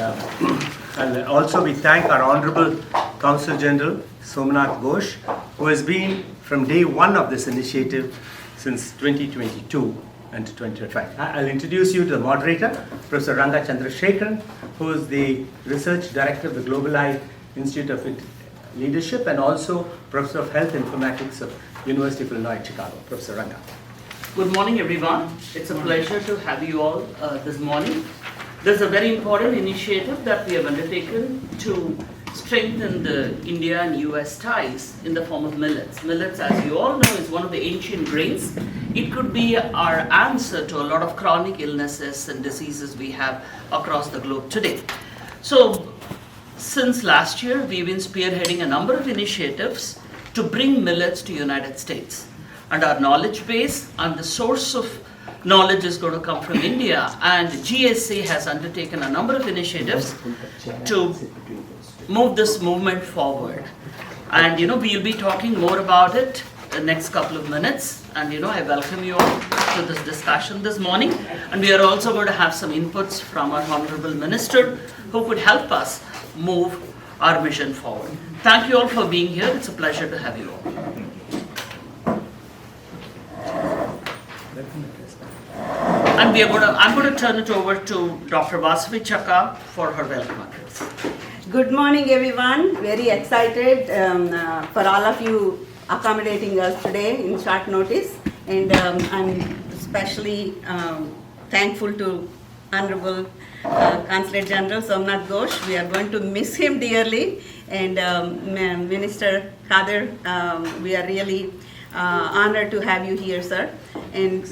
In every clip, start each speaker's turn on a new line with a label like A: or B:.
A: and also we thank our Honorable Consul General Somnath Ghosh, who has been from day one of this initiative since 2022 and 2025. I'll introduce you to the moderator, Professor Ranga Chandrasekharan, who is the Research Director of the Global Eye Institute of Leadership and also Professor of Health Informatics of University of Illinois, Chicago. Professor Ranga.
B: Good morning, everyone. It's a pleasure to have you all this morning. There's a very important initiative that we have undertaken to strengthen the India and US ties in the form of millets. Millets, as you all know, is one of the ancient grains. It could be our answer to a lot of chronic illnesses and diseases we have across the globe today. So, since last year, we've been spearheading a number of initiatives to bring millets to United States. And our knowledge base and the source of knowledge is going to come from India, and GSA has undertaken a number of initiatives to move this movement forward. And we'll be talking more about it the next couple of minutes, and I welcome you all to this discussion this morning. And we are also going to have some inputs from our Honorable Minister who could help us move our mission forward. Thank you all for being here. It's a pleasure to have you all. And I'm going to turn it over to Dr. Vasavi Chakka for her welcome address.
C: Good morning, everyone. Very excited for all of you accommodating us today in short notice. And I'm especially thankful to Honorable Consulate General Somnath Ghosh. We are going to miss him dearly. And Minister Kadir, we are really honored to have you here, sir. And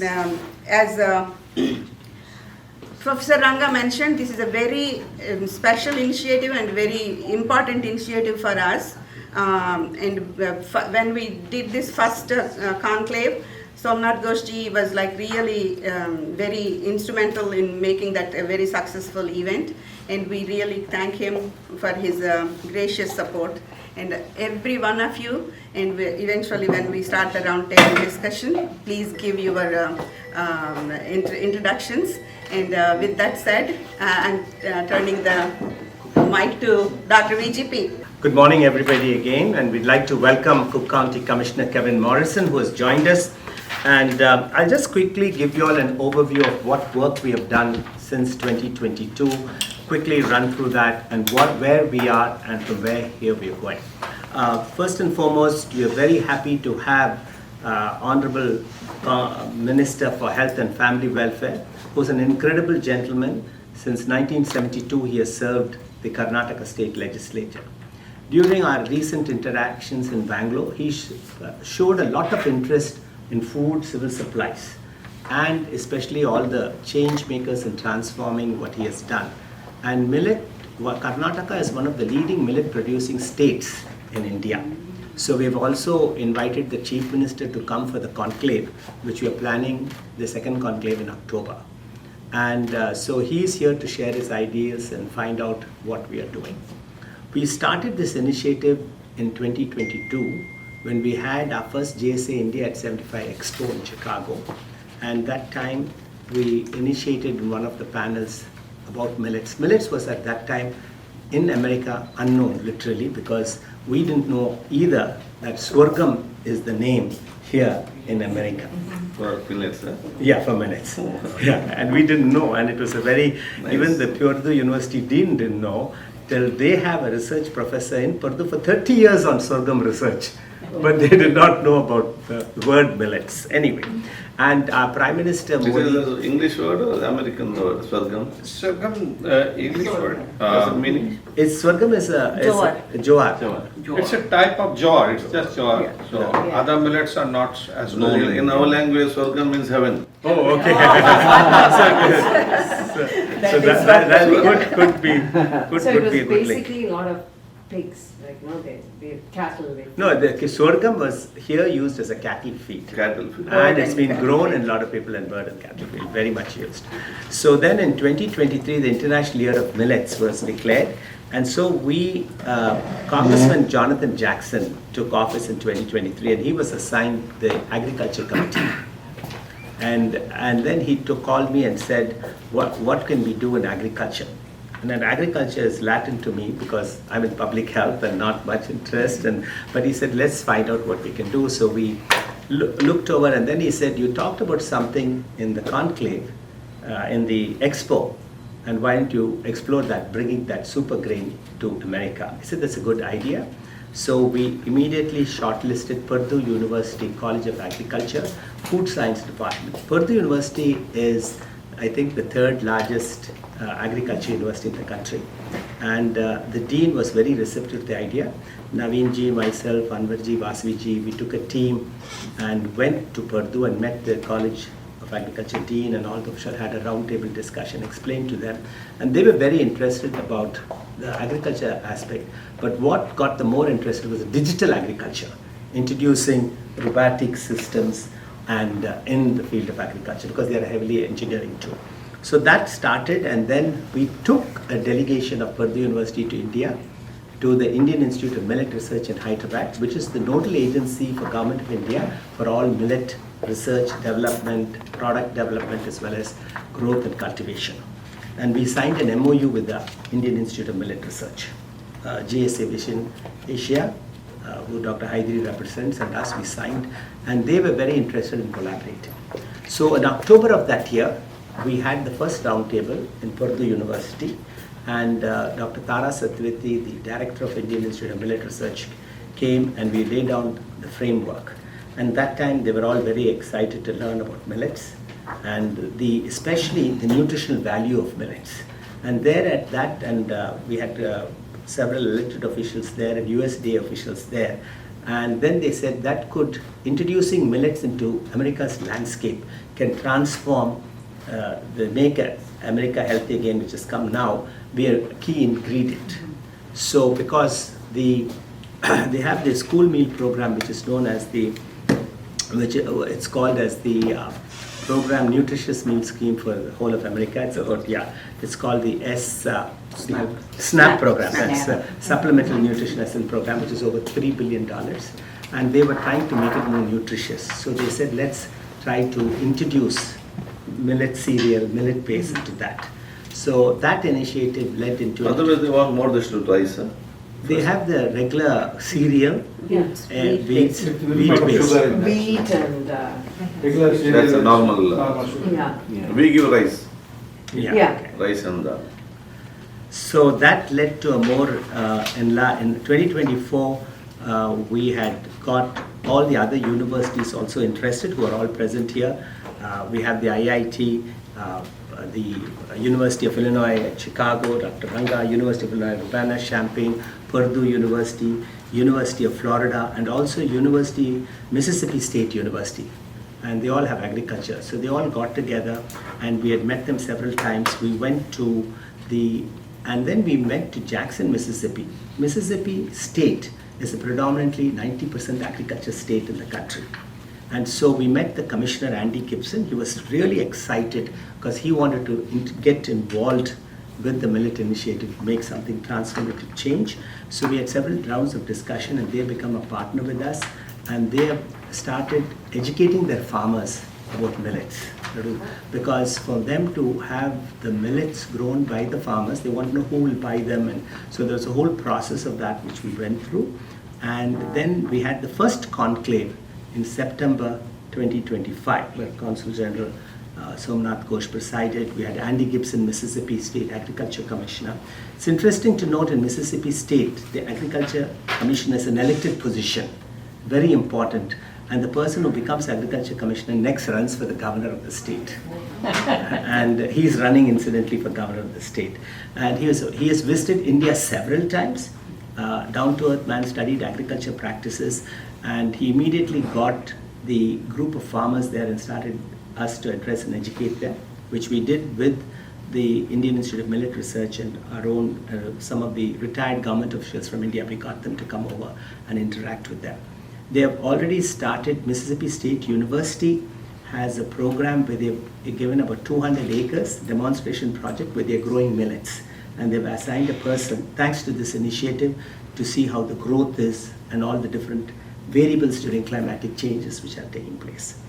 C: as Professor Ranga mentioned, this is a very special initiative and very important initiative for us. When we did this first conclave, Somnath Ghosh was really very instrumental in making that a very successful event, and we really thank him for his gracious support. And every one of you, and eventually when we start the round table discussion, please give your introductions. And with that said, I'm turning the mic to Dr. VGP.
A: Good morning, everybody, again, and we'd like to welcome Cook County Commissioner Kevin Morrison, who has joined us. And I'll just quickly give you all an overview of what work we have done since 2022, quickly run through that and where we are and from where here we are going. First and foremost, we are very happy to have Honorable Minister for Health and Family Welfare, who's an incredible gentleman. Since 1972, he has served the Karnataka State Legislature. During our recent interactions in Bangalore, he showed a lot of interest in food, civil supplies, and especially all the change makers in transforming what he has done. And millet, Karnataka is one of the leading millet producing states in India. So we've also invited the Chief Minister to come for the conclave, which we are planning the second conclave in October. And so he's here to share his ideas and find out what we are doing. We started this initiative in 2022 when we had our first GSA India at 75 Expo in Chicago. And that time we initiated one of the panels about millets. Millets was at that time in America unknown, literally, because we didn't know either that Swargam is the name here in America.
D: For millets, huh?
A: Yeah, for millets. Yeah, and we didn't know, and it was a very, nice. Even the Purdue University dean didn't know till they have a research professor in Purdue for 30 years on sorghum research. But they did not know about the word millets. Anyway, and our Prime Minister Modi...
D: Is it an English word or American word, sorghum?
E: Sorghum, English word.
D: Meaning?
A: Sorghum is a jowar.
E: It's a type of jowar, it's just jowar.
C: Yeah.
E: So other millets are not as
D: No,
E: known.
D: in our language, sorghum means heaven.
A: Oh, okay. so that could be
F: So it was
A: a good link.
F: basically a lot of pigs, the cattle.
A: No, the sorghum was here used as a cattle feed.
D: Cattle feed.
A: And it's been grown in a lot of people in bird and cattle feed, very much used. So then in 2023, the International Year of Millets was declared. And so Congressman Jonathan Jackson took office in 2023 and he was assigned the Agriculture Committee. And then he called me and said, what can we do in agriculture? And then agriculture is Latin to me because I'm in public health and not much interest. But he said, let's find out what we can do. So we looked over, and then he said, you talked about something in the conclave, in the expo, and why don't you explore that, bringing that super grain to America? I said, that's a good idea. So we immediately shortlisted Purdue University College of Agriculture, Food Science Department. Purdue University is, I think, the third largest agriculture university in the country. And the dean was very receptive to the idea. Naveen ji, myself, Anwar ji, Vasavi ji, we took a team and went to Purdue and met the College of Agriculture dean, and all the officials had a roundtable discussion, explained to them. And they were very interested about the agriculture aspect. But what got them more interested was the digital agriculture, introducing robotic systems and in the field of agriculture, because they are heavily engineering too. So that started, and then we took a delegation of Purdue University to India, to the Indian Institute of Millet Research in Hyderabad, which is the nodal agency for Government of India for all millet research, development, product development, as well as growth and cultivation. And we signed an MOU with the Indian Institute of Millet Research, GSA Vision Asia, who Dr. Haidari represents, and us, we signed, and they were very interested in collaborating. So in October of that year, we had the first roundtable in Purdue University, and Dr. Tara Satyavati, the director of Indian Institute of Millet Research, came, and we laid down the framework. And that time they were all very excited to learn about millets, and especially the nutritional value of millets. And there at that, and we had several elected officials there and USDA officials there. And then they said that introducing millets into America's landscape can transform the Make America Healthy Again, which has come now, be a key ingredient. So because they have the school meal program, which is known as it's called as the Program Nutritious Meal Scheme for the whole of America. It's called the SNAP program. That's Supplemental Nutrition Assistance Program, which is over $3 billion. And they were trying to make it more nutritious. So they said, let's try to introduce millet cereal, millet base into that. So that initiative led into...
D: Otherwise they want more than rice, huh?
A: They have the regular cereal,
F: Yes.
A: wheat base.
F: Wheat and,
D: That's a normal.
F: yeah.
D: We give rice,
F: Yeah.
D: rice and dal.
A: So that led to a more, in 2024, we had got all the other universities also interested, who are all present here. We have the IIT, the University of Illinois at Chicago, Dr. Ranga, University of Illinois, Urbana-Champaign, Purdue University, University of Florida, and also Mississippi State University. And they all have agriculture. So they all got together, and we had met them several times. We went to and then we went to Jackson, Mississippi. Mississippi State is a predominantly 90% agriculture state in the country. And so we met the commissioner, Andy Gibson. He was really excited because he wanted to get involved with the Millet Initiative to make something transformative change. So we had several rounds of discussion, and they have become a partner with us, and they have started educating their farmers about millets. Because for them to have the millets grown by the farmers, they want to know who will buy them. And so there's a whole process of that which we went through. And then we had the first conclave in September 2025, where Consul General Somnath Ghosh presided. We had Andy Gibson, Mississippi State Agriculture Commissioner. It's interesting to note in Mississippi State, the Agriculture Commissioner is an elected position, very important. And the person who becomes Agriculture Commissioner next runs for the governor of the state. And he's running incidentally for governor of the state. And he has visited India several times. Down-to-earth man, studied agriculture practices, and he immediately got the group of farmers there and started us to address and educate them, which we did with the Indian Institute of Millet Research and our own, some of the retired government officials from India. We got them to come over and interact with them. They have already started. Mississippi State University has a program where they've given about 200 acres demonstration project where they're growing millets. And they've assigned a person, thanks to this initiative, to see how the growth is and all the different variables during climatic changes which are taking place.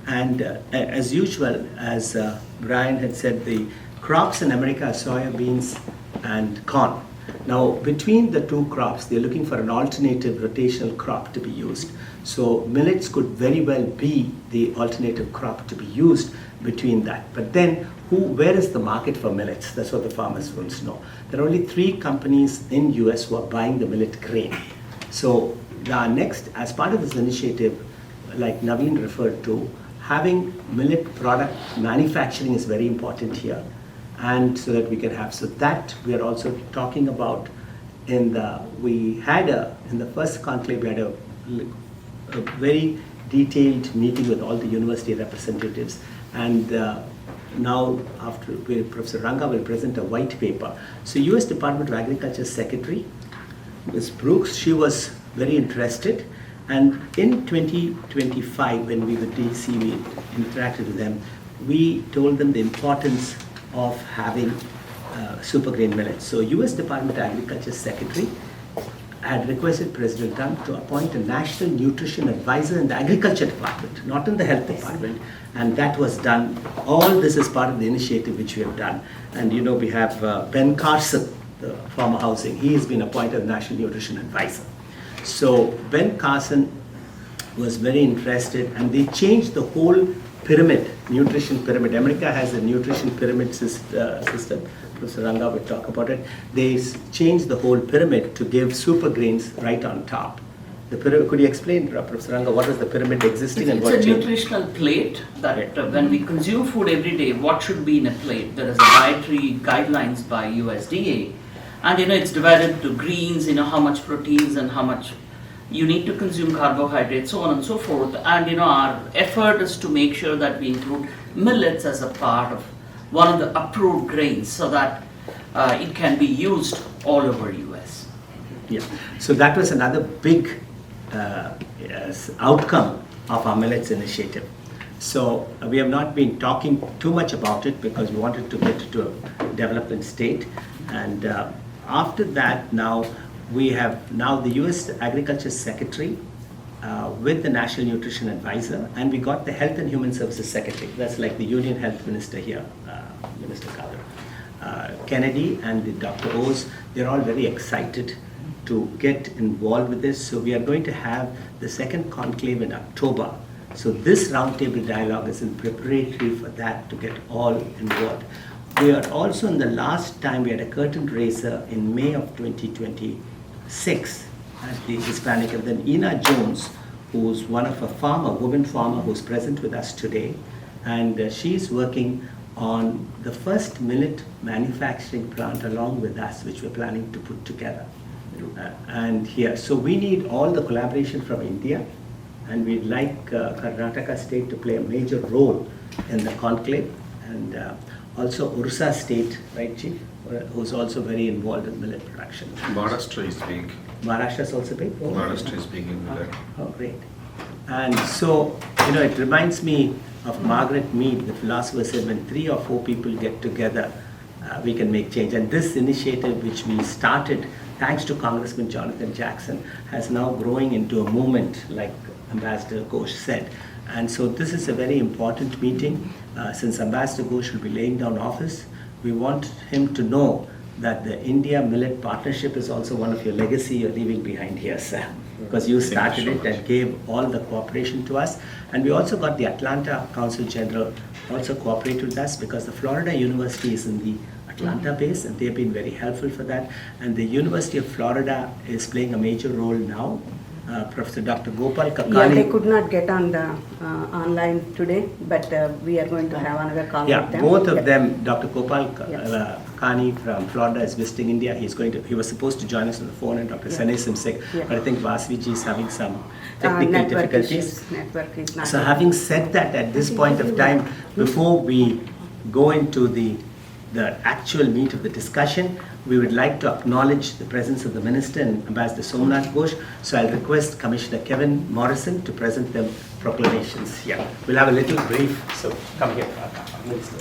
A: And as usual, as Brian had said, the crops in America are soya beans, and corn. Now, between the two crops, they're looking for an alternative rotational crop to be used. So millets could very well be the alternative crop to be used between that. But then, where is the market for millets? That's what the farmers want to know. There are only 3 companies in US who are buying the millet grain. So the next, as part of this initiative, like Naveen referred to, having millet product manufacturing is very important here. And so that we can have, so that we are also talking about in the first conclave, we had a very detailed meeting with all the university representatives. And now, after Professor Ranga will present a white paper. So US Department of Agriculture Secretary, Ms. Brooks, she was very interested. And in 2025, when we were DC, we interacted with them, we told them the importance of having super grain millets. So US Department of Agriculture Secretary had requested President Trump to appoint a national nutrition advisor in the agriculture department, not in the health department. And that was done. All this is part of the initiative which we have done. And you know, we have Ben Carson, the former housing, he has been appointed a national nutrition advisor. So Ben Carson was very interested, and they changed the whole pyramid, nutrition pyramid. America has a nutrition pyramid system. Professor Ranga will talk about it. They changed the whole pyramid to give super grains right on top. The pyramid, could you explain, Professor Ranga, what is the pyramid existing and what
B: It's a
A: changed?
B: nutritional plate that when we consume food every day, what should be in a plate? There is a dietary guidelines by USDA, and you know it's divided into greens, you know how much proteins and how much you need to consume carbohydrates, so on and so forth. And you know our effort is to make sure that we include millets as a part of one of the approved grains so that it can be used all over US.
A: Yeah, so that was another big outcome of our millets initiative. So we have not been talking too much about it because we wanted to get it to a development state. And after that, now we have the US Agriculture Secretary with the National Nutrition Advisor, and we got the Health and Human Services Secretary. That's like the Union Health Minister here, Minister Kadir. Kennedy and Dr. Oz, they're all very excited to get involved with this. So we are going to have the second conclave in October. So this roundtable dialogue is in preparatory for that to get all involved. We are also in the last time we had a curtain raiser in May of 2026 at the Hispanic, and then Ina Jones, who's one of a woman farmer who's present with us today, and she's working on the first millet manufacturing plant along with us, which we're planning to put together. And here, so we need all the collaboration from India, and we'd like Karnataka state to play a major role in the conclave, and also Orissa state, right, Chief, who's also very involved in millet production.
E: Maharashtra is big.
A: Maharashtra is also big? Oh,
E: Maharashtra is big in millet.
A: Oh, great. And so, you know, it reminds me of Margaret Mead, the philosopher, said when 3 or 4 people get together, we can make change. And this initiative, which we started thanks to Congressman Jonathan Jackson, has now growing into a movement, like Ambassador Ghosh said. And so this is a very important meeting. Since Ambassador Ghosh will be laying down office, we want him to know that the India Millet Partnership is also one of your legacy you're leaving behind here, sir. Because you started it and gave all the cooperation to us. And we also got the Atlanta Consul General also cooperated with us, because the Florida University is in the Atlanta base, and they've been very helpful for that. And the University of Florida is playing a major role now. Professor Dr. Gopal Kakani.
C: Yeah, they could not get on the online today, but we are going to have another call with them.
A: Both of them, Dr. Gopal Kakani from Florida is visiting India. He was supposed to join us on the phone, and Dr. Sanay Simsek, but I think Vasviji is having some technical difficulties.
C: Network is not.
A: So having said that, at this point of time, before we go into the actual meat of the discussion, we would like to acknowledge the presence of the Minister and Ambassador Somnath Ghosh. So I'll request Commissioner Kevin Morrison to present the proclamations here. We'll have a little brief, so come here, Minister.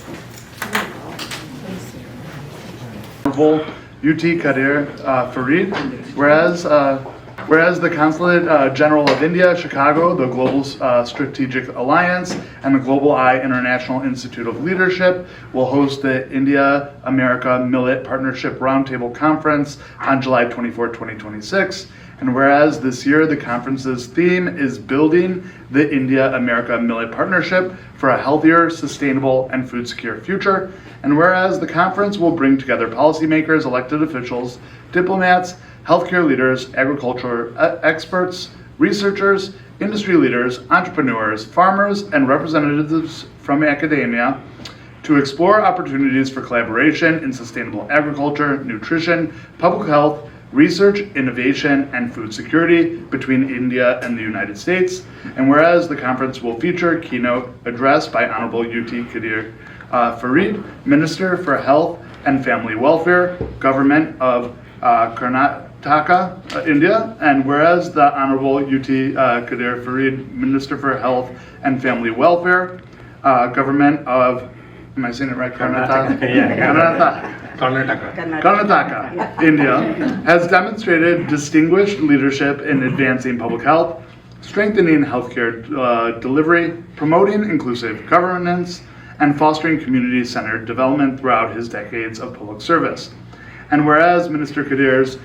G: Honorable UT Kadir Farid, whereas Whereas the Consulate General of India, Chicago, the Global Strategic Alliance, and the Global Eye International Institute of Leadership will host the India-America Millet Partnership Roundtable Conference on July 24, 2026. And whereas this year the conference's theme is Building the India-America Millet Partnership for a Healthier, Sustainable, and Food Secure Future. And whereas the conference will bring together policymakers, elected officials, diplomats, healthcare leaders, agriculture experts, researchers, industry leaders, entrepreneurs, farmers, and representatives from academia to explore opportunities for collaboration in sustainable agriculture, nutrition, public health, research, innovation, and food security between India and the United States. And whereas the conference will feature a keynote address by Honorable UT Kadir Farid, Minister for Health and Family Welfare, Government of Karnataka, India. And whereas the Honorable UT Kadir Farid, Minister for Health and Family Welfare, Government of, am I saying it right? Karnataka?
A: Yeah.
G: Karnataka, India, has demonstrated distinguished leadership in advancing public health, strengthening healthcare delivery, promoting inclusive governance, and fostering community-centered development throughout his decades of public service. And whereas Minister Kadir's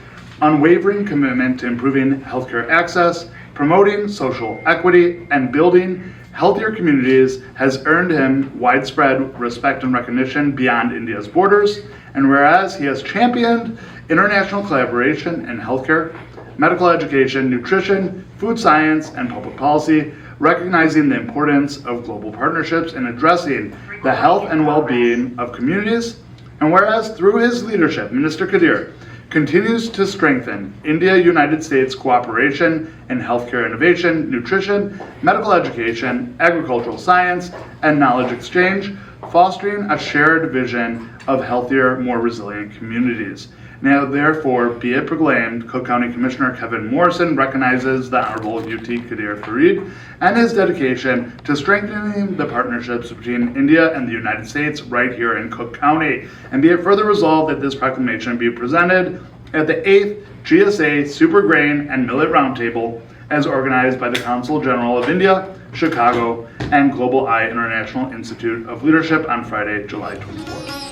G: unwavering commitment to improving healthcare access, promoting social equity, and building healthier communities has earned him widespread respect and recognition beyond India's borders. And whereas he has championed international collaboration in healthcare, medical education, nutrition, food science, and public policy, recognizing the importance of global partnerships in addressing the health and well-being of communities. And whereas through his leadership, Minister Kadir continues to strengthen India-United States cooperation in healthcare innovation, nutrition, medical education, agricultural science, and knowledge exchange, fostering a shared vision of healthier, more resilient communities. Now, therefore, be it proclaimed, Cook County Commissioner Kevin Morrison recognizes the Honorable UT Kadir Farid and his dedication to strengthening the partnerships between India and the United States right here in Cook County. And be it further resolved that this proclamation be presented at the 8th GSA Super Grain and Millet Roundtable as organized by the Consul General of India, Chicago, and Global Eye International Institute of Leadership on Friday, July 24th.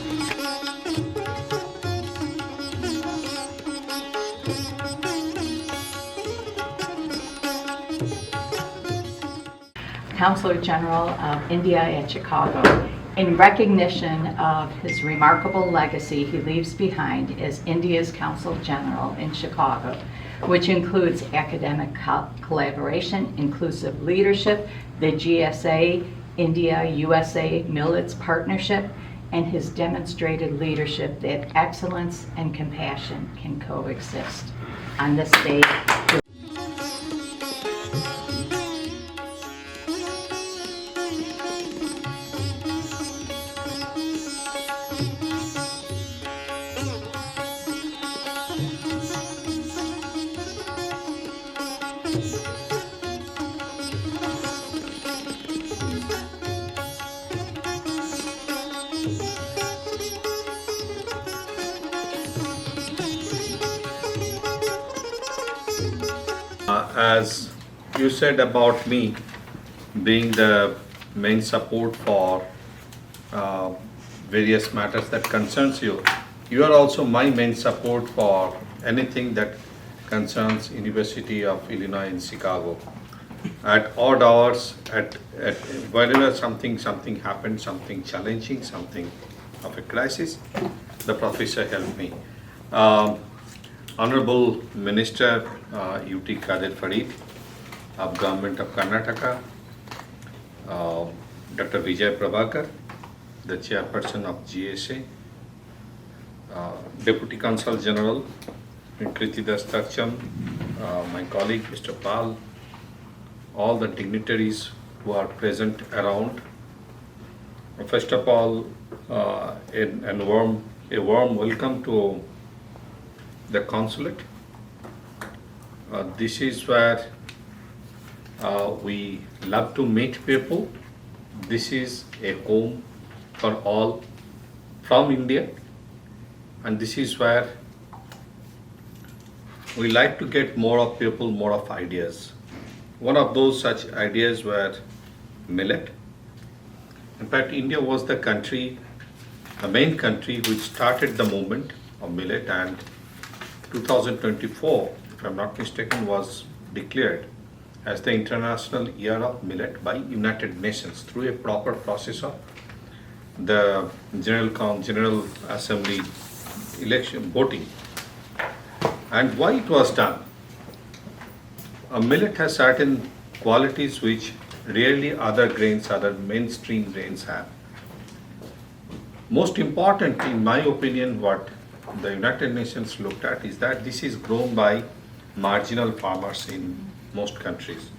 H: Consulate General of India at Chicago, in recognition of his remarkable legacy he leaves behind as India's Consul General in Chicago, which includes academic collaboration, inclusive leadership, the GSA, India-USA Millets Partnership, and his demonstrated leadership that excellence and compassion can coexist. On this day,
E: As you said about me being the main support for various matters that concerns you, you are also my main support for anything that concerns University of Illinois in Chicago. At odd hours, at whenever something happened, something challenging, something of a crisis, the professor helped me. Honorable Minister UT Kadir Farid of Government of Karnataka, Dr. Vijay Prabhakar, the Chairperson of GSA, Deputy Consul General Kriti Dastakcham, my colleague Mr. Pal, all the dignitaries who are present around. First of all, a warm welcome to the Consulate. This is where we love to meet people. This is a home for all from India, and this is where we like to get more of people, more of ideas. One of those such ideas were millet. In fact, India was the country, the main country which started the movement of millet, and 2024, if I'm not mistaken, was declared as the International Year of Millet by United Nations through a proper process of the General Assembly election voting. And why it was done? Millet has certain qualities which rarely other grains, other mainstream grains have. Most important, in my opinion, what the United Nations looked at is that this is grown by marginal farmers in most countries.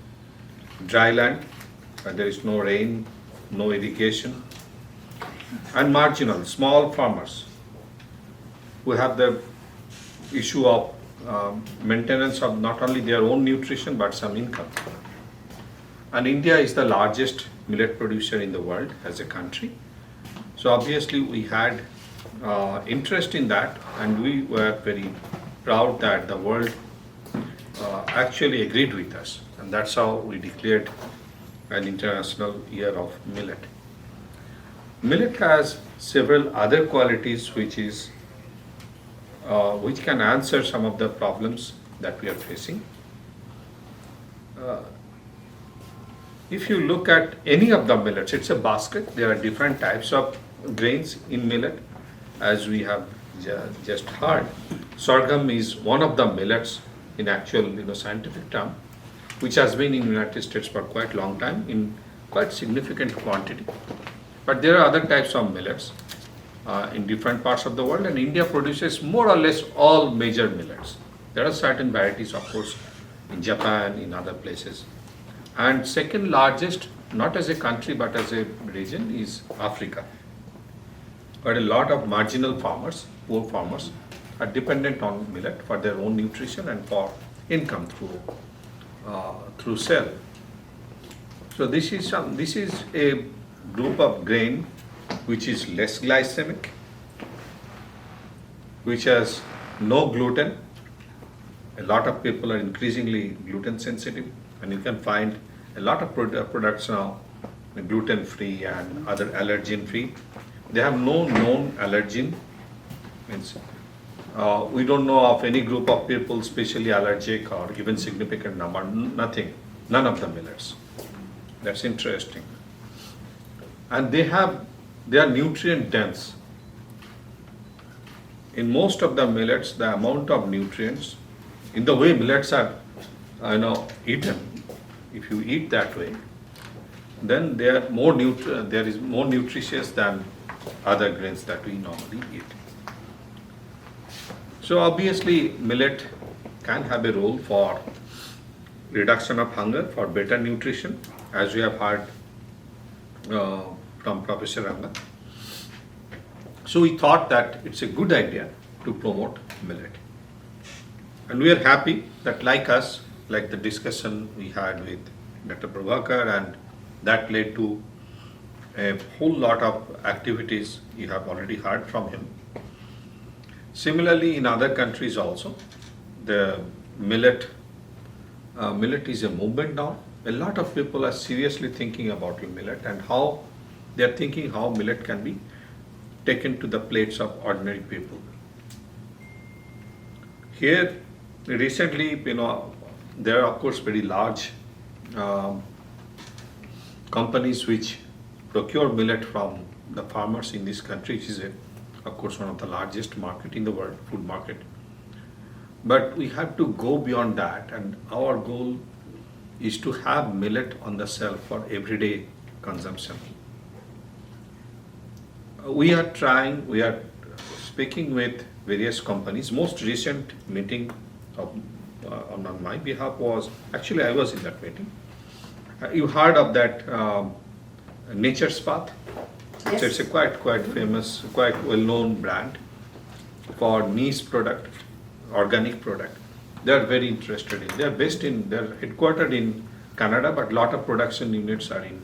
E: Dry land, where there is no rain, no irrigation, and marginal, small farmers who have the issue of maintenance of not only their own nutrition but some income. And India is the largest millet producer in the world as a country. So obviously we had interest in that, and we were very proud that the world actually agreed with us, and that's how we declared an International Year of Millet. Millet has several other qualities which can answer some of the problems that we are facing. If you look at any of the millets, it's a basket. There are different types of grains in millet, as we have just heard. Sorghum is one of the millets in actual scientific term, which has been in United States for quite long time in quite significant quantity. But there are other types of millets in different parts of the world, and India produces more or less all major millets. There are certain varieties, of course, in Japan, in other places. And second largest, not as a country but as a region, is Africa, where a lot of marginal farmers, poor farmers, are dependent on millet for their own nutrition and for income through sale. So this is a group of grain which is less glycemic, which has no gluten. A lot of people are increasingly gluten sensitive, and you can find a lot of products now gluten free and other allergen free. They have no known allergen. Means we don't know of any group of people especially allergic or even significant number. Nothing. None of the millets. That's interesting. And they are nutrient dense. In most of the millets, the amount of nutrients, in the way millets are eaten, if you eat that way, then they are there is more nutritious than other grains that we normally eat. So obviously millet can have a role for reduction of hunger, for better nutrition, as we have heard from Professor Ranga. So we thought that it's a good idea to promote millet. And we are happy that like the discussion we had with Dr. Prabhakar, and that led to a whole lot of activities you have already heard from him. Similarly, in other countries also, the millet is a movement now. A lot of people are seriously thinking about millet and how they are thinking how millet can be taken to the plates of ordinary people. Here, recently, there are of course very large companies which procure millet from the farmers in this country, which is of course one of the largest market in the world, food market. But we have to go beyond that, and our goal is to have millet on the shelf for everyday consumption. We are speaking with various companies. Most recent meeting on my behalf was, actually I was in that meeting. You heard of that Nature's Path?
C: Yes.
E: So it's a quite famous, quite well-known brand for niche product, organic product. They are very interested in. They're headquartered in Canada, but a lot of production units are in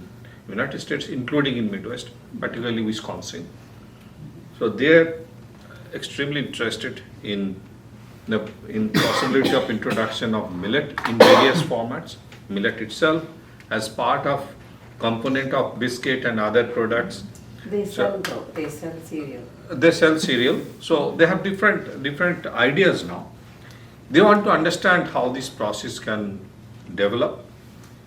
E: United States, including in Midwest, particularly Wisconsin. So they're extremely interested in the possibility of introduction of millet in various formats. Millet itself as part of component of biscuit and other products.
F: They sell though, they sell cereal.
E: They sell cereal, so they have different ideas now. They want to understand how this process can develop.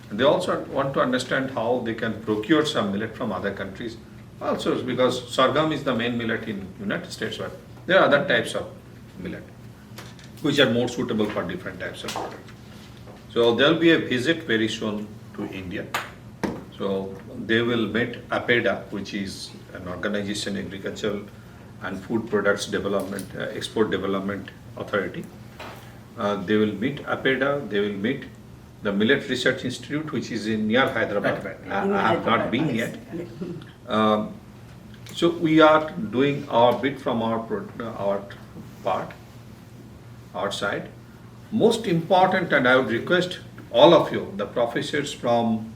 E: And they also want to understand how they can procure some millet from other countries. Also, because sorghum is the main millet in United States, but there are other types of millet which are more suitable for different types of products. So there will be a visit very soon to India. So they will meet APEDA, which is an organization, agricultural and food products development, export development authority. They will meet APEDA, they will meet the Millet Research Institute, which is in near Hyderabad. I have not been yet. So we are doing our bit from our part, our side. Most important, and I would request all of you, the professors from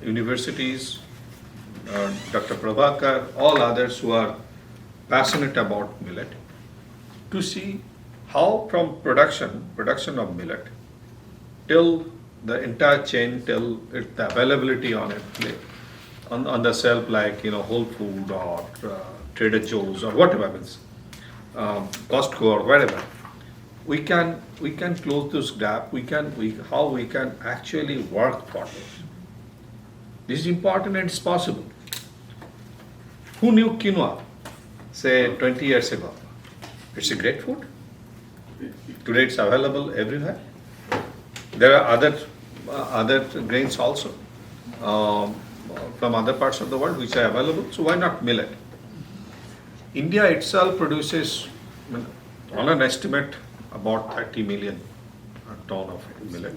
E: universities, Dr. Prabhakar, all others who are passionate about millet, to see how from production of millet till the entire chain, till the availability on it, on the shelf, like Whole Food or Trader Joe's or whatever means, Costco or whatever. We can close this gap. How we can actually work for this. This is important and it's possible. Who knew quinoa, say 20 years ago? It's a great food. Today it's available everywhere. There are other grains also from other parts of the world which are available. So why not millet? India itself produces, on an estimate, about 30 million ton of millet.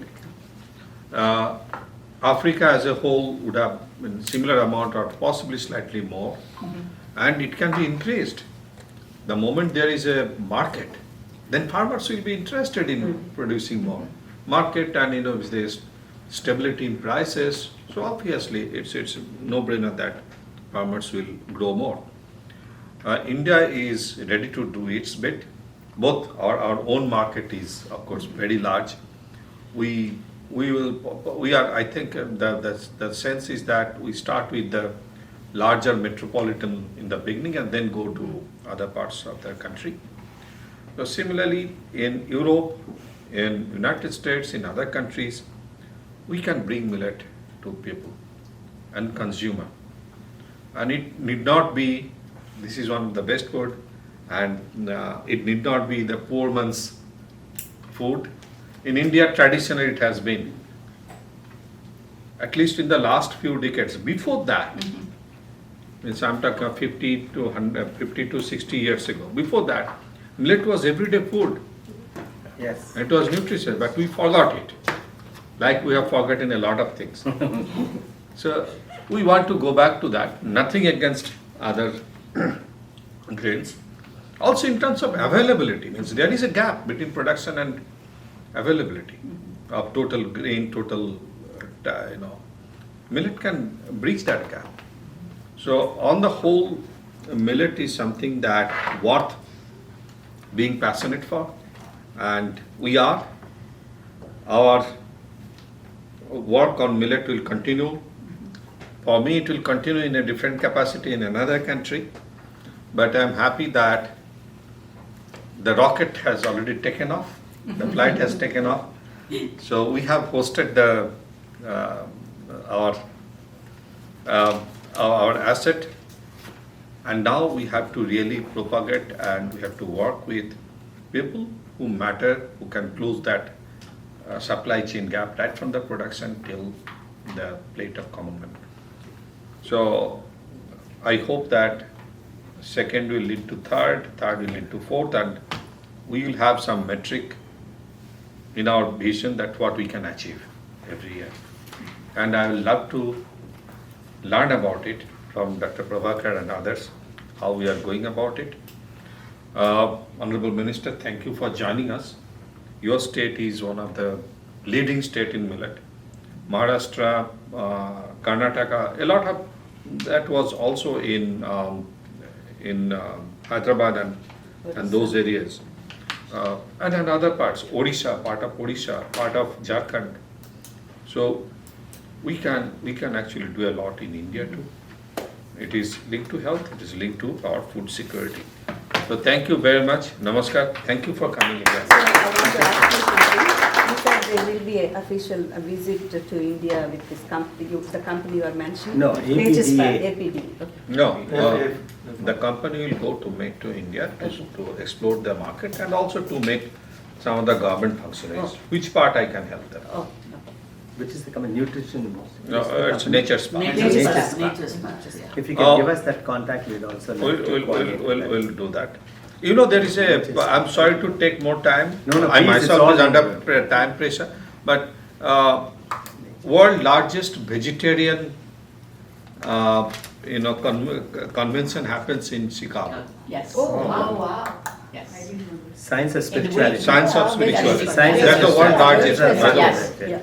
E: Africa as a whole would have similar amount or possibly slightly more, and it can be increased. The moment there is a market, then farmers will be interested in producing more. Market, and if there's stability in prices, so obviously it's a no-brainer that farmers will grow more. India is ready to do its bit. Both our own market is, of course, very large. We are. I think the sense is that we start with the larger metropolitan in the beginning and then go to other parts of the country. So similarly, in Europe, in United States, in other countries, we can bring millet to people and consumer. And it need not be, this is one of the best food, and it need not be the poor man's food. In India, traditionally it has been, at least in the last few decades. Before that, means I'm talking of 50 to 60 years ago. Before that, millet was everyday food.
A: Yes.
E: It was nutritious, but we forgot it. Like we have forgotten a lot of things. So we want to go back to that. Nothing against other grains. Also in terms of availability, means there is a gap between production and availability of total grain, total, millet can breach that gap. So on the whole, millet is something that worth being passionate for, and we are. Our work on millet will continue. For me, it will continue in a different capacity in another country, but I'm happy that the rocket has already taken off, the flight has taken off. So we have hosted our asset, and now we have to really propagate, and we have to work with people who matter, who can close that supply chain gap right from the production till the plate of common man. So I hope that second will lead to third will lead to fourth, and we will have some metric in our vision that what we can achieve every year. And I will love to learn about it from Dr. Prabhakar and others, how we are going about it. Honorable Minister, thank you for joining us. Your state is one of the leading state in millet. Maharashtra, Karnataka, a lot of that was also in Hyderabad and those areas. and in other parts, Odisha, part of Jharkhand. So we can actually do a lot in India too. It is linked to health, it is linked to our food security. So thank you very much. Namaskar. Thank you for coming again.
C: So I want to ask you something. You said there will be an official visit to India with this company, the company you are mentioning?
A: No, APDA.
C: APD. Okay.
E: No, the company will go to India to explore the market and also to make some of the government functionaries. Which part I can help them?
C: Oh, okay.
A: Which is the company nutrition.
E: No, it's Nature Spa.
B: Nature's
C: Nature
B: best,
C: Spa.
B: nature's best, yeah.
A: If you can give us that contact, we'll also like to coordinate that.
E: We'll do that. You know, there is I'm sorry to take more time.
A: No,
E: I
A: please, it's
E: myself
A: all
E: is under
A: right.
E: time pressure, but world largest vegetarian, convention happens in Chicago.
H: Yes.
F: Oh, wow.
H: Yes.
A: Science of spirituality.
E: Science of spirituality.
A: Science
E: That's the
A: of
E: world
A: spirituality.
E: largest. by the way.
H: Yes.
C: Yeah.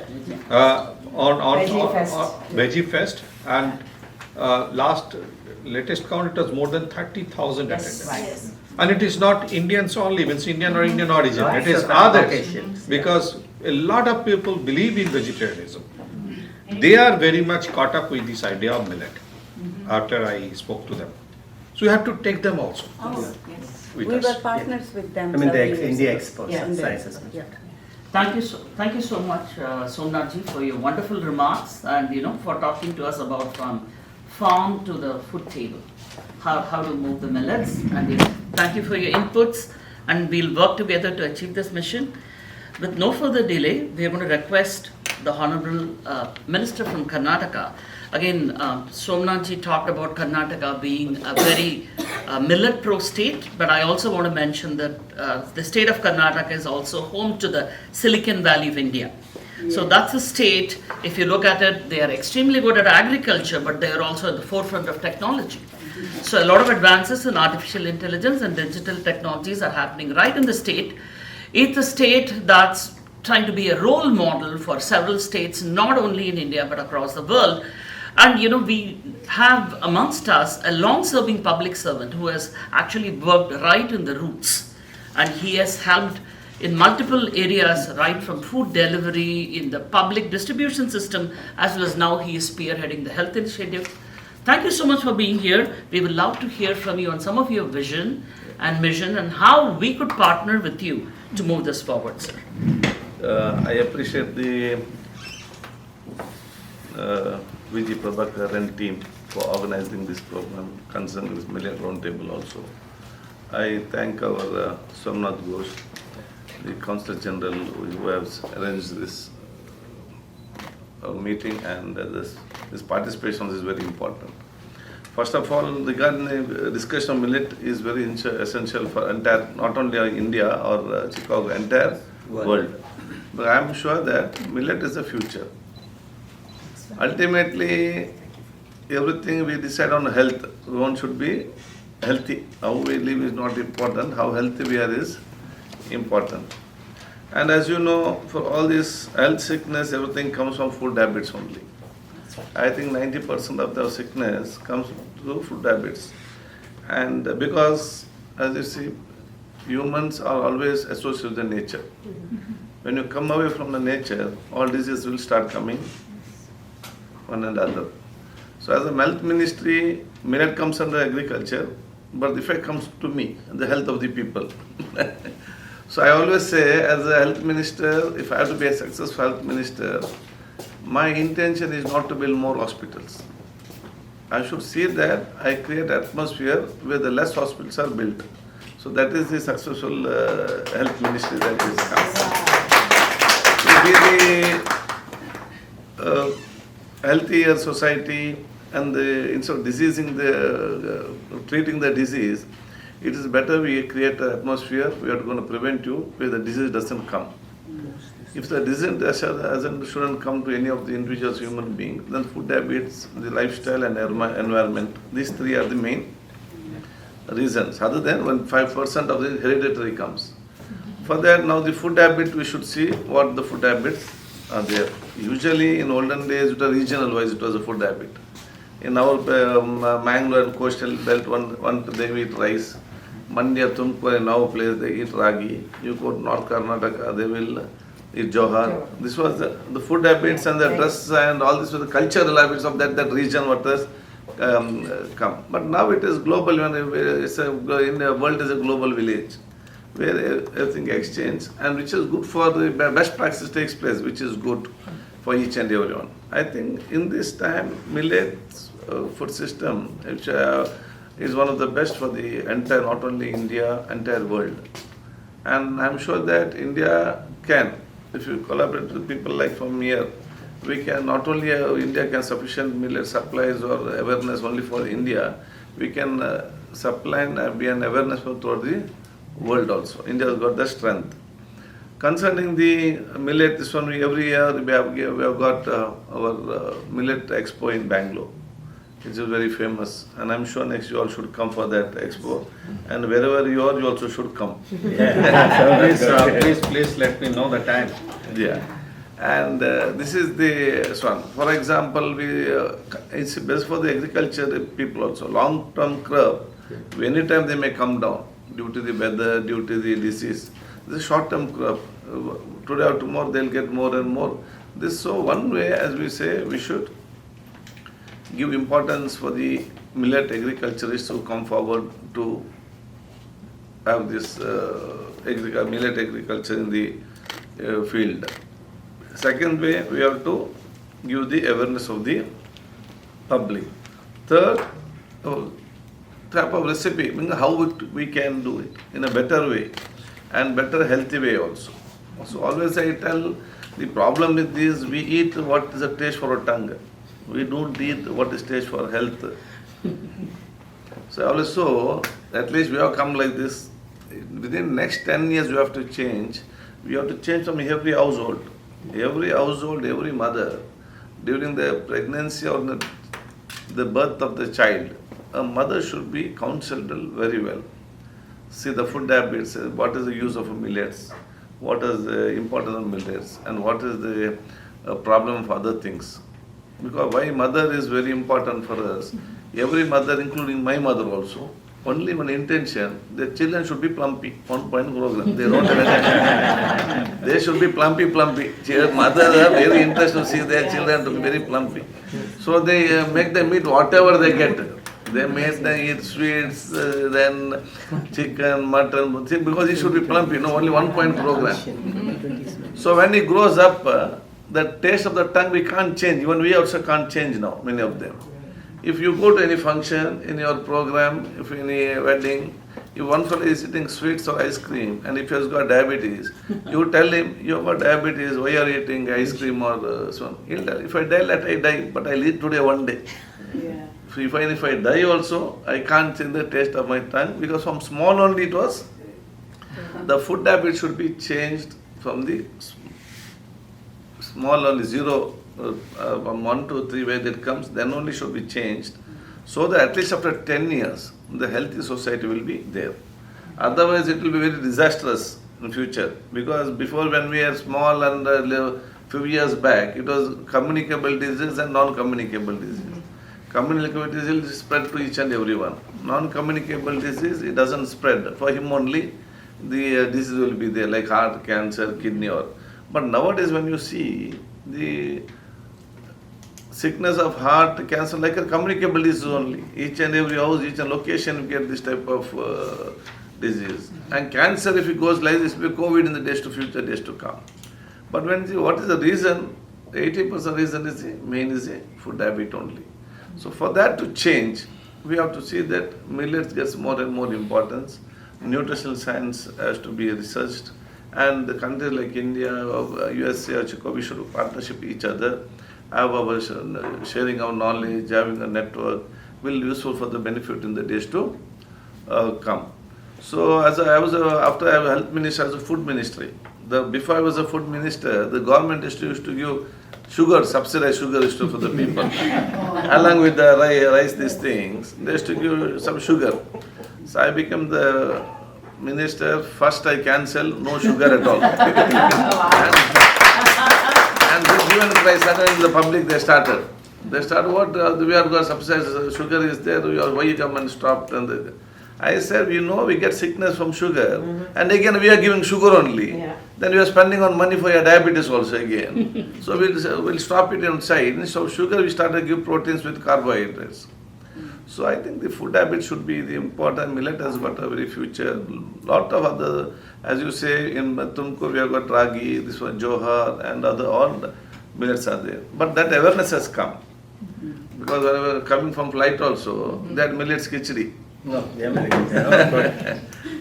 F: Veggie Fest.
E: Veggie Fest, and latest count, it was more than 30,000 attendants.
H: Right.
E: And it is not Indians only, means Indian or Indian origin,
A: Right,
E: it is
A: so
E: others.
A: applications,
E: Because a lot of people believe in vegetarianism. They are very much caught up with this idea of millet after I spoke to them. So you have to take them also
H: Oh, yes.
E: with
C: We
E: us.
C: were partners with them.
A: I mean, the
C: several years
A: India
C: ago.
A: Expo,
C: Yeah, India
A: Science
C: Expo,
A: of
C: yeah.
B: Thank you so much, Somnathji, for your wonderful remarks and for talking to us about from farm to the food table, how to move the millets. And thank you for your inputs, and we'll work together to achieve this mission. With no further delay, we are going to request the Honorable Minister from Karnataka. Again, Somnathji talked about Karnataka being a very millet pro state, but I also want to mention that the state of Karnataka is also home to the Silicon Valley of India. So that's a state, if you look at it, they are extremely good at agriculture, but they are also at the forefront of technology. So a lot of advances in artificial intelligence and digital technologies are happening right in the state. It's a state that's trying to be a role model for several states, not only in India, but across the world. And we have amongst us a long-serving public servant who has actually worked right in the roots. And he has helped in multiple areas, right from food delivery, in the public distribution system, as well as now he is spearheading the health initiative. Thank you so much for being here. We would love to hear from you on some of your vision and mission and how we could partner with you to move this forward, sir.
D: I appreciate the VG Prabhakar and team for organizing this program, concerned with Millet Roundtable also. I thank our Somnath Ghosh, the Consulate General who has arranged this meeting, and this participation is very important. First of all, regarding the discussion of millet is very essential for entire, not only India or Chicago, entire world. But I am sure that millet is the future. Ultimately, everything we decide on health, one should be healthy. How we live is not important, how healthy we are is important. And as you know, for all this health sickness, everything comes from food habits only. I think 90% of the sickness comes through food habits. And because, as you see, humans are always associated with the nature. When you come away from the nature, all diseases will start coming one and other. So as a health ministry, millet comes under agriculture, but the effect comes to me, the health of the people. So I always say, as a health minister, if I have to be a successful health minister, my intention is not to build more hospitals. I should see that I create an atmosphere where the less hospitals are built. So that is the successful health ministry that is. To be the healthier society, and instead of treating the disease, it is better we create an atmosphere we are going to prevent you where the disease doesn't come. If the disease shouldn't come to any of the individuals, human beings, then food habits, the lifestyle and environment, these three are the main reasons, other than when 5% of the hereditary comes. For that, now the food habit, we should see what the food habits are there. Usually in olden days, it was regional wise, it was a food habit. In our Mangalore and coastal belt, one they eat rice, Mandya, Tumkur, now place they eat ragi. You go to North Karnataka, they will eat johar. This was the food habits and the dress and all this was the cultural habits of that region what has come. But now it is global, in the world is a global village where everything exchange and which is good for the best practice takes place, which is good for each and everyone. I think in this time, millet's food system which, is one of the best for the entire, not only India, entire world. And I'm sure that India can, if you collaborate with people like from here, we can not only India can sufficient millet supplies or awareness only for India, we can supply and be an awareness for throughout the world also. India has got the strength. Concerning the millet, this one every year we have got our millet expo in Bangalore. It is very famous, and I'm sure next you all should come for that expo. And wherever you are, you also should come.
E: Please let me know the time.
D: Yeah. And this is the one. For example, it's best for the agriculture people also. Long-term crop, anytime they may come down due to the weather, due to the disease. This is short-term crop. Today or tomorrow they'll get more and more. So one way, as we say, we should give importance for the millet agriculturists who come forward to have this millet agriculture in the field. Second way, we have to give the awareness of the public. Third, type of recipe, meaning how we can do it in a better way and better healthy way also. So always I tell, the problem with this, we eat what is a taste for our tongue. We don't eat what is taste for health. So also, at least we have come like this. Within next 10 years we have to change. We have to change from every household. Every household, every mother, during the pregnancy or the birth of the child, a mother should be counseled very well. See the food habits, what is the use of millets, what is the importance of millets, and what is the problem of other things. Because why mother is very important for us. Every mother, including my mother also, only one intention, the children should be plumpy. 1 point program. They don't have anything. They should be plumpy. Mothers are very interested to see their children to be very plumpy. So they make them eat whatever they get. They make them eat sweets, then chicken, mutton, because he should be plumpy, only 1 point program. So when he grows up, the taste of the tongue we can't change. Even we also can't change now, many of them. If you go to any function in your program, if any wedding, if one fellow is eating sweets or ice cream, and if he has got diabetes, you tell him, you have got diabetes, why are you eating ice cream or so on? He'll tell, if I die, let I die, but I live today one day.
F: Yeah.
D: If I die also, I can't change the taste of my tongue, because from small only it was, the food habit should be changed from the small only, zero, from 1 to 3 where that comes, then only should be changed, so that at least after 10 years, the healthy society will be there. Otherwise, it will be very disastrous in future, because before when we were small and few years back, it was communicable disease and non-communicable disease. Communicable disease spread to each and everyone. Non-communicable disease, it doesn't spread. For him only, the disease will be there, like heart, cancer, kidney or. But nowadays when you see the sickness of heart, cancer, like a communicable disease only. Each and every house, each and location, you get this type of disease. And cancer, if it goes like this, will be COVID in the days to future, days to come. But when you see what is the reason, 80% reason is the main is the food habit only. So for that to change, we have to see that millets gets more and more importance. Nutritional science has to be researched, and the countries like India, or USA, or Chicago, we should partnership each other, have our sharing our knowledge, having a network, will be useful for the benefit in the days to come. So as after I was a health minister, as a food ministry, before I was a food minister, the government used to give sugar, subsidized sugar for the people. Along with the rice, these things, they used to give some sugar. So I became the minister. First I cancelled, no sugar at all. And even by suddenly the public, they started what, we have got subsidized sugar is there, why you come and stop? I said, we get sickness from sugar, and again we are giving sugar only.
F: Yeah.
D: Then we are spending on money for your diabetes also again. So we'll stop it inside. So sugar, we started to give proteins with carbohydrates. So I think the food habit should be the important. Millet has got a very future. Lot of other, as you say, in Tumkur we have got ragi, this one Johar, and all the millets are there. But that awareness has come. Because whenever coming from flight also, that millets khichdi.
A: No, the Americans. Yeah.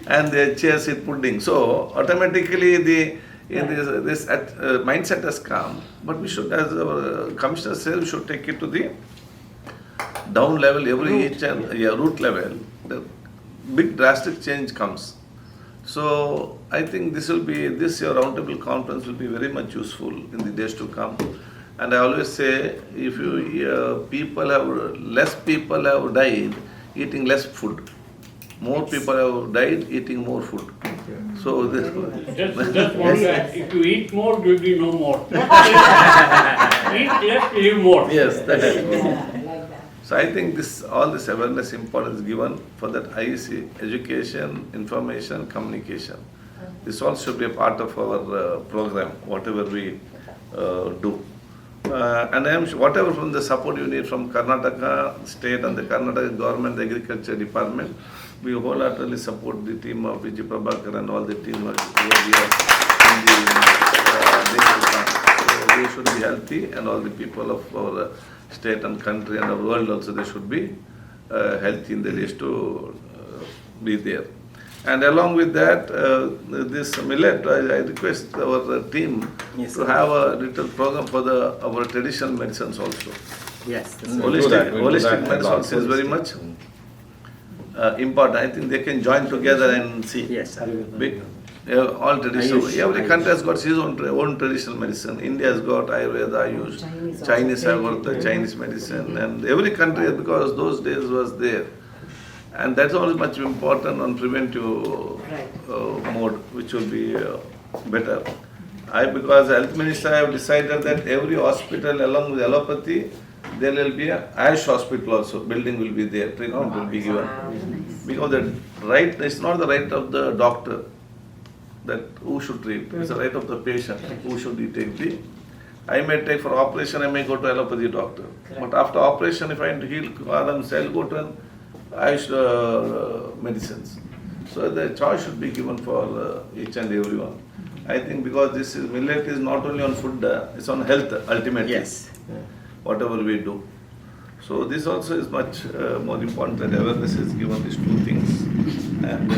D: And the chia seed pudding. So automatically this mindset has come. But we should, as our commissioner says, we should take it to the down level, root level. The big drastic change comes. So I think this your roundtable conference will be very much useful in the days to come. And I always say, if less people have died eating less food. More people have died eating more food. So this.
I: Just one fact, if you eat more, there will be no more. Eat less, live more.
D: Yes, that is true.
F: Yeah, I like that.
D: So I think all this awareness importance given for that IEC, education, information, communication. This all should be a part of our program, whatever we do. And I am whatever from the support you need from Karnataka state and the Karnataka government, the agriculture department, we wholeheartedly support the team of Vijay Prabhakar and all the team who are here in the days to come. So they should be healthy, and all the people of our state and country and our world also, they should be healthy in the days to be there. And along with that, this millet, I request our team
A: Yes,
D: to have a little program for our traditional medicines also.
A: Yes. That's
E: We'll
A: right.
E: do that.
D: Holistic
E: And
D: medicine
E: also
D: is very much important. I think they can join together and see.
A: Yes.
D: All traditional.
A: Ayush.
D: Every country has got its own traditional medicine. India has got Ayurveda, Ayush.
F: Chinese
D: Chinese
F: also.
D: have got the Chinese medicine, and every country, because those days was there. And that's always much important on preventive mode, which will be better. Because health minister, I have decided that every hospital along with allopathy, there will be a Ayush hospital also. Building will be there, treatment will be given. Because it's not the right of the doctor that who should treat. It's the right of the patient who should take I may take for operation, I may go to allopathy doctor. But after operation, if I want to heal themselves, go to an Ayush medicines. So the choice should be given for each and everyone. I think because millet is not only on food, it's on health ultimately.
A: Yes.
D: Whatever we do. So this also is much more important that awareness is given these two things. And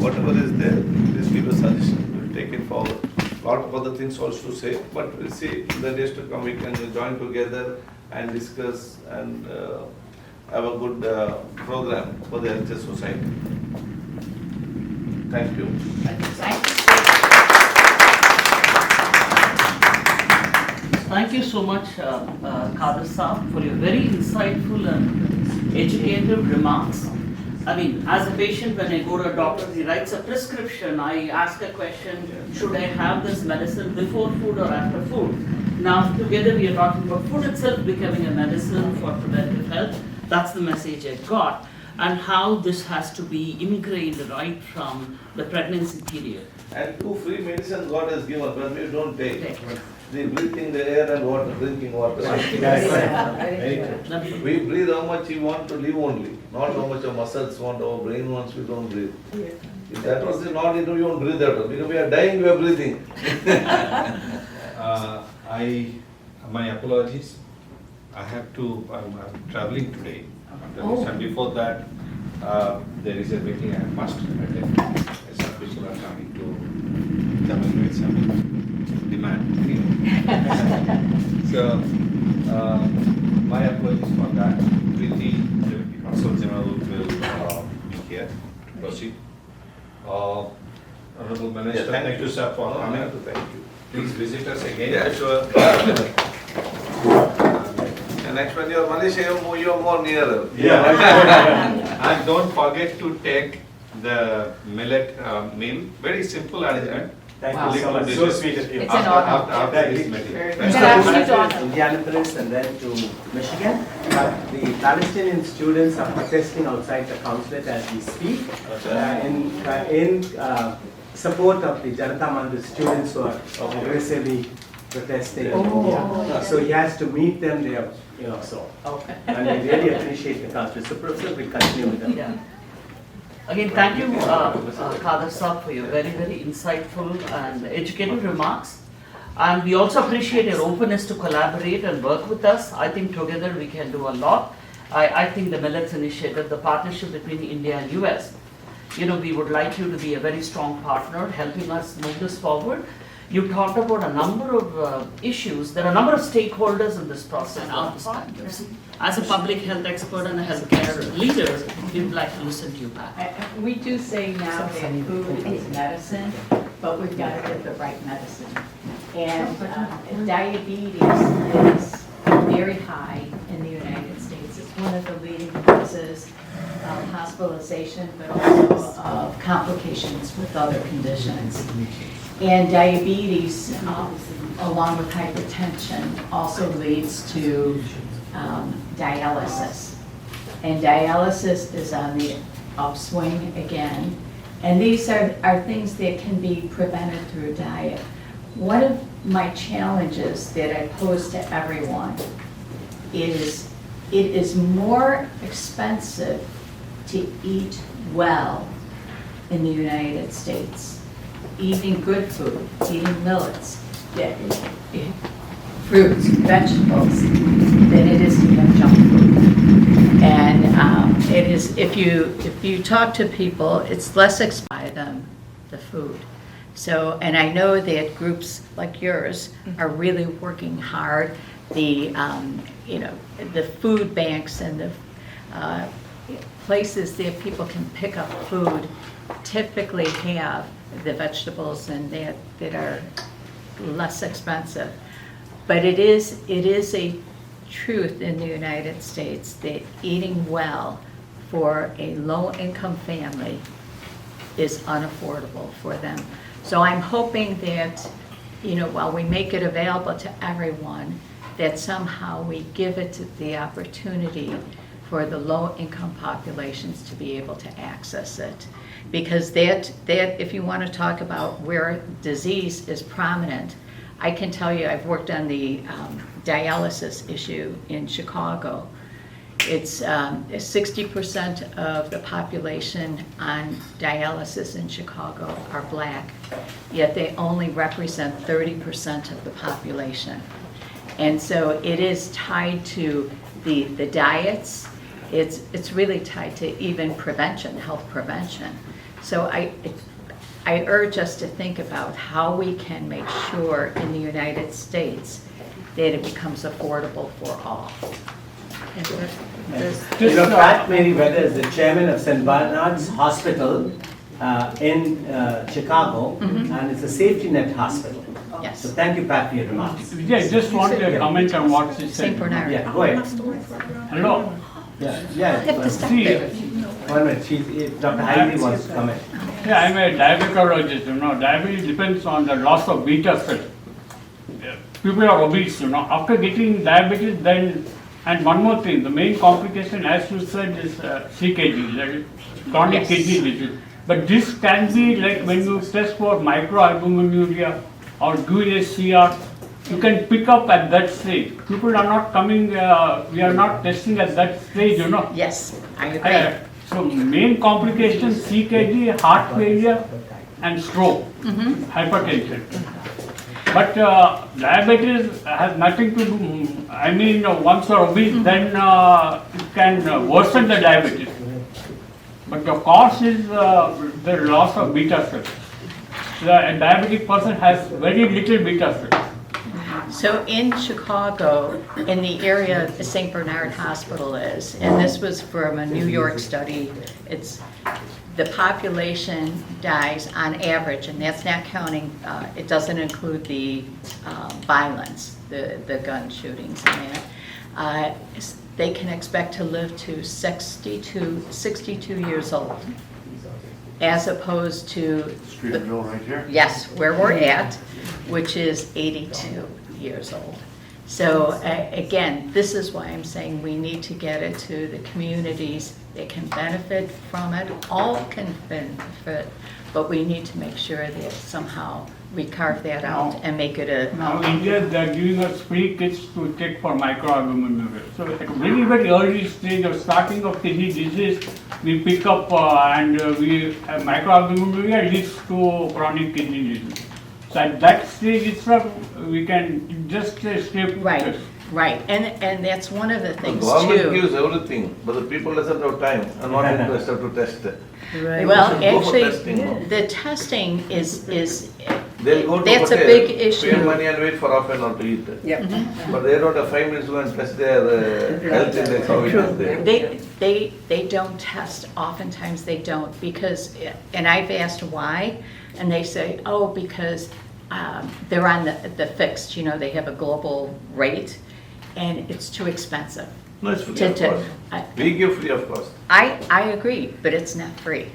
D: whatever is there, please give a suggestion. We'll take it forward. Lot of other things also to say, but we'll see in the days to come we can join together and discuss and have a good program for the healthier society. Thank you.
B: Thank you so much, Kadir Saab, for your very insightful and educative remarks. I mean, as a patient, when I go to a doctor, he writes a prescription, I ask a question, should I have this medicine before food or after food? Now, together we are talking about food itself becoming a medicine for preventive health. That's the message I got. And how this has to be ingrained right from the pregnancy period.
D: And 2 free medicines God has given, but we don't take. The breathing the air and water, drinking water. We breathe how much we want to live only, not how much our muscles want, our brain wants, we don't breathe. If that was not, we won't breathe at all. Because we are dying, we are breathing.
E: My apologies. I'm traveling today. And before that, there is a meeting I must attend. Some people are coming to Tamil with some demand. So, my apologies for that. The Consul General will be here to proceed. Honorable Minister, thank you, sir, for coming.
D: Thank you.
E: Please visit us again.
D: Yeah, sure. And next when you are Malaysia, you are more nearer.
E: Yeah. And don't forget to take the millet meal. Very simple arrangement.
A: Thank
H: Wow.
A: you so much. So sweet of you.
H: It's an honor.
E: After this meeting.
H: It's an absolute
A: To
H: honor.
A: Indianapolis and then to Michigan. But the Palestinian students are protesting outside the consulate as we speak in support of the Janata Mandir students who are aggressively protesting. Yeah. So he has to meet them there, so.
B: Okay.
A: And I really appreciate the consulate. So Professor will continue with them.
B: Yeah. Again, thank you, Kader Saab, for your very, very insightful and educative remarks. And we also appreciate your openness to collaborate and work with us. I think together we can do a lot. I think the Millet's initiative, the partnership between India and US, we would like you to be a very strong partner, helping us move this forward. You talked about a number of issues. There are a number of stakeholders in this process. And our partners. As a public health expert and a healthcare leader, we would like to listen to you back.
H: We do say now that food is medicine, but we've got to get the right medicine. And diabetes is very high in the United States. It's one of the leading causes of hospitalization, but also of complications with other conditions. And diabetes, along with hypertension, also leads to dialysis. And dialysis is on the upswing again. And these are things that can be prevented through diet. One of my challenges that I pose to everyone is it is more expensive to eat well in the United States. Eating good food, eating millets, fruits, vegetables, than it is to have junk food. And it is, if you talk to people, it's less expensive to buy them the food. So, and I know that groups like yours are really working hard. The the food banks and the places that people can pick up food typically have the vegetables and that are less expensive. But it is a truth in the United States that eating well for a low-income family is unaffordable for them. So I'm hoping that, while we make it available to everyone, that somehow we give it the opportunity for the low-income populations to be able to access it. Because that if you want to talk about where disease is prominent, I can tell you I've worked on the dialysis issue in Chicago. It's 60% of the population on dialysis in Chicago are black, yet they only represent 30% of the population. And so it is tied to the diets. It's really tied to even prevention, health prevention. So I urge us to think about how we can make sure in the United States that it becomes affordable for all.
A: Pat Merriweather is the chairman of St. Bernard's Hospital in Chicago, and it's a safety net hospital.
H: Yes.
A: So thank you, Pat, for your remarks.
I: Vijay, I just want to comment on what she said.
H: St. Bernard.
A: Yeah, go ahead.
I: Hello.
A: Yeah.
H: have to stop
I: See,
H: there.
A: 1 minute, Dr. Heidi wants to comment.
I: yeah, I'm a diabetologist, diabetes depends on the loss of beta cell. People are obese, after getting diabetes, then, and one more thing, the main complication, as you said, is CKD, like chronic
H: Yes.
I: kidney disease. But this can be like when you test for microalbuminuria or doing a CR, you can pick up at that stage. People are not coming, we are not testing at that stage,
H: Yes, I agree.
I: So main complications, CKD, heart failure and stroke, hypertension. But diabetes has nothing to do, once you're obese, then it can worsen the diabetes. But the cause is the loss of beta cells. A diabetic person has very little beta cells.
H: So in Chicago, in the area the St. Bernard Hospital is, and this was from a New York study, it's the population dies on average, and that's not counting, it doesn't include the violence, the gun shootings and that. They can expect to live to 62 years old. as opposed to,
G: Street and mill right here.
H: yes, where we're at, which is 82 years old. So again, this is why I'm saying we need to get it to the communities that can benefit from it. All can benefit, but we need to make sure that somehow we carve that out and make it a.
I: Now, India, they're giving us free kits to check for microalbumin. So at a very, very early stage of starting of kidney disease, we pick up and we have microalbumin leads to chronic kidney disease. So at that stage itself, we can just stay
H: Right,
I: focused.
H: right, and that's one of the
D: The
H: things
D: government
H: too.
D: gives everything, but the people doesn't have time and not interested to test it.
H: Well,
D: should go for
H: actually,
D: testing, no?
H: the testing is,
D: They'll go to
H: that's a
D: hotel,
H: big
D: pay
H: issue.
D: money and wait for half an hour to eat.
F: Yep.
D: But they don't have 5 minutes to go and test their health index, how it is there.
H: They don't test, oftentimes they don't, because, and I've asked why, and they say, oh, because they're on the fixed, you know, they have a global rate, and it's too expensive.
D: No, it's free
H: To-
D: of
H: to-
D: cost.
H: I-
D: We give free of cost.
H: I agree, but it's not free.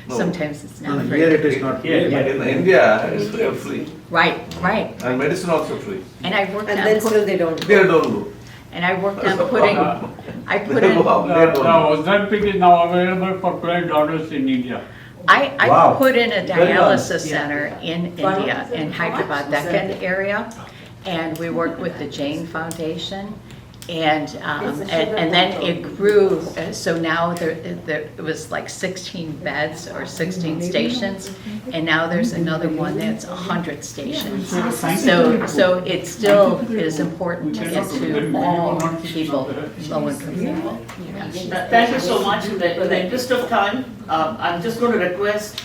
D: No.
H: Sometimes it's not
A: Here
H: free.
A: it is not free.
D: In India, it's free.
H: Right, right,
D: And medicine also free.
H: and I worked
F: And then
H: on,
F: still they don't.
D: They don't go.
H: and I worked on putting, I put
D: They
H: in,
D: go out, they
I: The
D: don't go.
I: Ozempic is now available for $12 in India.
H: I
A: Wow.
H: put in a
A: Good one.
H: dialysis center in India, in Hyderabad, Deccan area, and we worked with the Jain Foundation, and then it grew, so now there, it was like 16 beds or 16 stations, and now there's another one that's 100 stations. So it still is important to get to all people, low income people.
B: Thank you so much. In the interest of time, I'm just going to request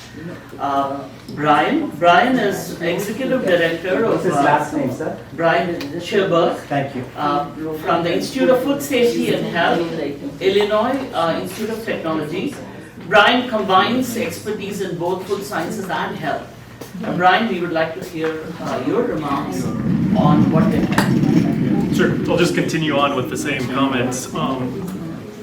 B: Brian. Brian is Executive Director of
A: What's his last name, sir?
B: Brian Sherberg
A: Thank you.
B: from the Institute of Food Safety and Health, Illinois Institute of Technology. Brian combines expertise in both food sciences and health. Brian, we would like to hear your remarks on what they have.
J: Sure, I'll just continue on with the same comments. From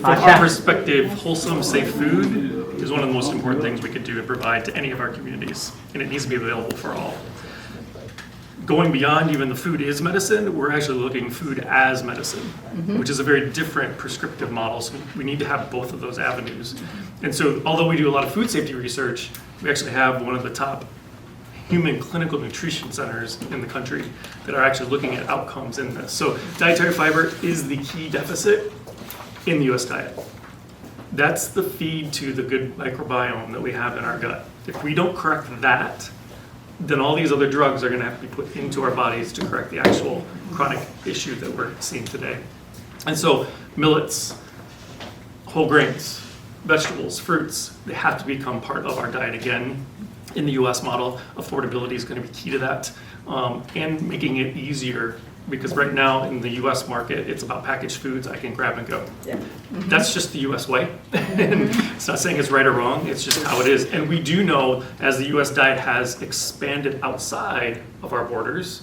J: our perspective, wholesome, safe food is one of the most important things we could do and provide to any of our communities, and it needs to be available for all. Going beyond even the food is medicine, we're actually looking food as medicine, which is a very different prescriptive model, so we need to have both of those avenues. And so although we do a lot of food safety research, we actually have one of the top human clinical nutrition centers in the country that are actually looking at outcomes in this. So dietary fiber is the key deficit in the US diet. That's the feed to the good microbiome that we have in our gut. If we don't correct that, then all these other drugs are gonna have to be put into our bodies to correct the actual chronic issue that we're seeing today. And so millets, whole grains, vegetables, fruits, they have to become part of our diet again. In the US model, affordability is gonna be key to that, and making it easier, because right now in the US market, it's about packaged foods I can grab and go. That's just the US way. And it's not saying it's right or wrong, it's just how it is. And we do know, as the US diet has expanded outside of our borders,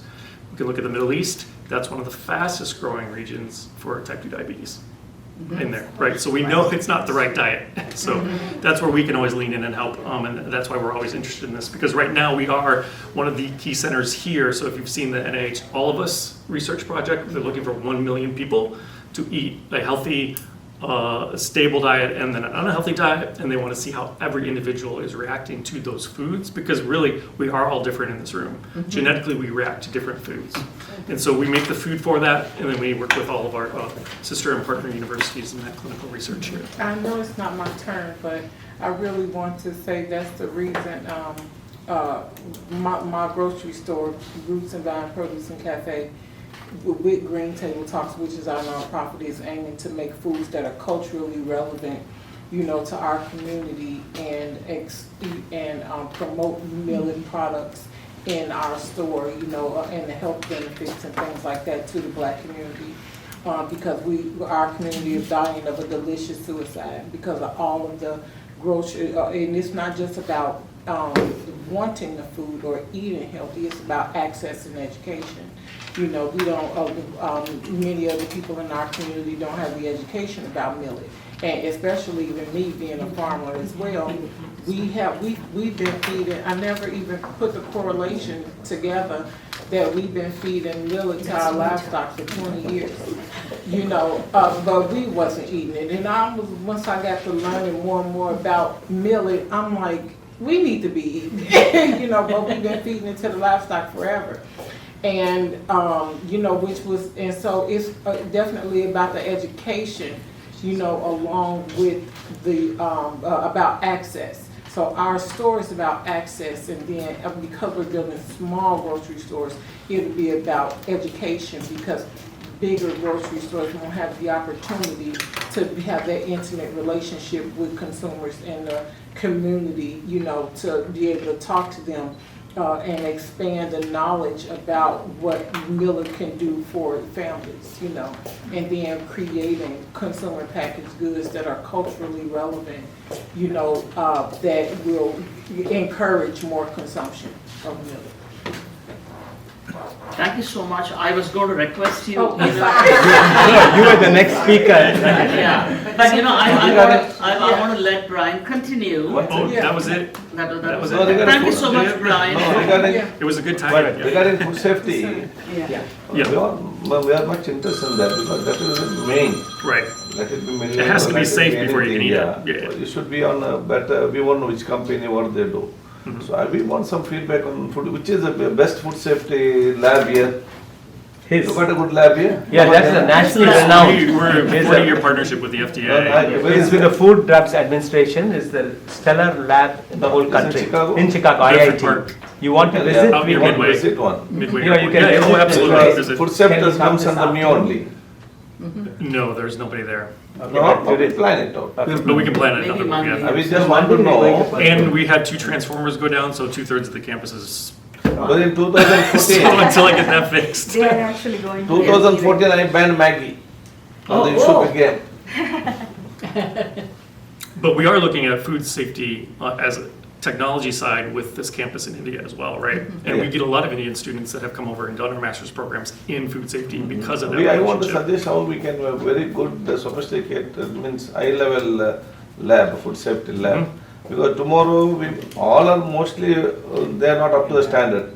J: we can look at the Middle East, that's one of the fastest growing regions for type 2 diabetes in there, right? So we know it's not the right diet. So that's where we can always lean in and help, and that's why we're always interested in this, because right now we are one of the key centers here. So if you've seen the NIH All of Us research project, they're looking for 1 million people to eat a healthy, stable diet and then an unhealthy diet, and they want to see how every individual is reacting to those foods, because really we are all different in this room. Genetically, we react to different foods. And so we make the food for that, and then we work with all of our sister and partner universities in that clinical research here.
K: I know it's not my turn, but I really want to say that's the reason my grocery store, Roots and Vine Produce and Cafe, with Green Table Talks, which is our nonprofit, is aiming to make foods that are culturally relevant, you know, to our community, and promote millet products in our store, you know, and the health benefits and things like that to the Black community. Because our community is dying of a delicious suicide because of all of the grocery, and it's not just about wanting the food or eating healthy, it's about access and education. You know, we don't, many of the people in our community don't have the education about millet. and especially even me being a farmer as well, we've been feeding, I never even put the correlation together that we've been feeding millet to our livestock for 20 years. You know, but we wasn't eating it. And once I got to learning more and more about millet, I'm like, we need to be eating it. You know, but we've been feeding it to the livestock forever. And, you know, and so it's definitely about the education, you know, along with the, about access. So our store is about access, and then because we're building small grocery stores, it'll be about education, because bigger grocery stores won't have the opportunity to have that intimate relationship with consumers in the community, you know, to be able to talk to them and expand the knowledge about what Millet can do for families, you know, and then creating consumer packaged goods that are culturally relevant, you know, that will encourage more consumption of Millet.
B: Thank you so much. I was going to request you.
K: Oh,
A: You are the next speaker.
B: Yeah, but you know, I want to let Brian continue.
J: Oh, that was it?
B: That was
J: No,
B: it. Thank you so much, Brian.
J: It was a good time.
D: Regarding food safety,
B: Yeah.
D: we are much interested in that, because that is the main.
J: Right.
D: Let it be Millet.
J: It has to be
D: let
J: safe
D: be
J: before you can
D: anything,
J: eat it. Yeah.
D: You should be on a better, we won't know which company, what they do.
J: Mm-hmm.
D: So we want some feedback on food, which is the best food safety lab here. You got a good lab here?
A: Yeah, that's a nationally
J: We're
A: renowned.
J: a 40-year partnership with the FDA.
A: It's with the Food Drugs Administration. It's the stellar lab in the whole
D: It's in
A: country.
D: Chicago?
A: In Chicago,
J: Bedford
A: IIT.
J: Park.
A: You want to
D: Yeah,
A: visit?
J: I'll be
D: we want to
J: Midway.
D: visit one.
J: Midway.
A: Yeah, you can
J: Yeah,
A: visit
J: oh, absolutely.
A: the-
J: Visit.
D: Food safety
A: Can you come
D: comes
A: this
D: under me
A: afternoon?
D: only.
J: No, there's nobody there.
D: No, we plan it out.
J: But we can plan it
B: Maybe
J: another one,
B: Monday.
J: yeah.
D: We just want to know,
J: And we had 2 transformers go down, so 2/3 of the campus is.
D: but in
J: So
D: 2014,
J: until I get that fixed.
C: They are actually going to.
D: 2014 I banned Maggie.
B: Oh,
D: The issue began.
J: But we are looking at food safety as a technology side with this campus in India as well, right? And we
D: Yeah.
J: get a lot of Indian students that have come over and done our master's programs in food safety because of that
D: I want to
J: relationship.
D: suggest how we can have very good, sophisticated, means high-level lab, food safety lab. Because tomorrow, all are mostly, they are not up to the standard.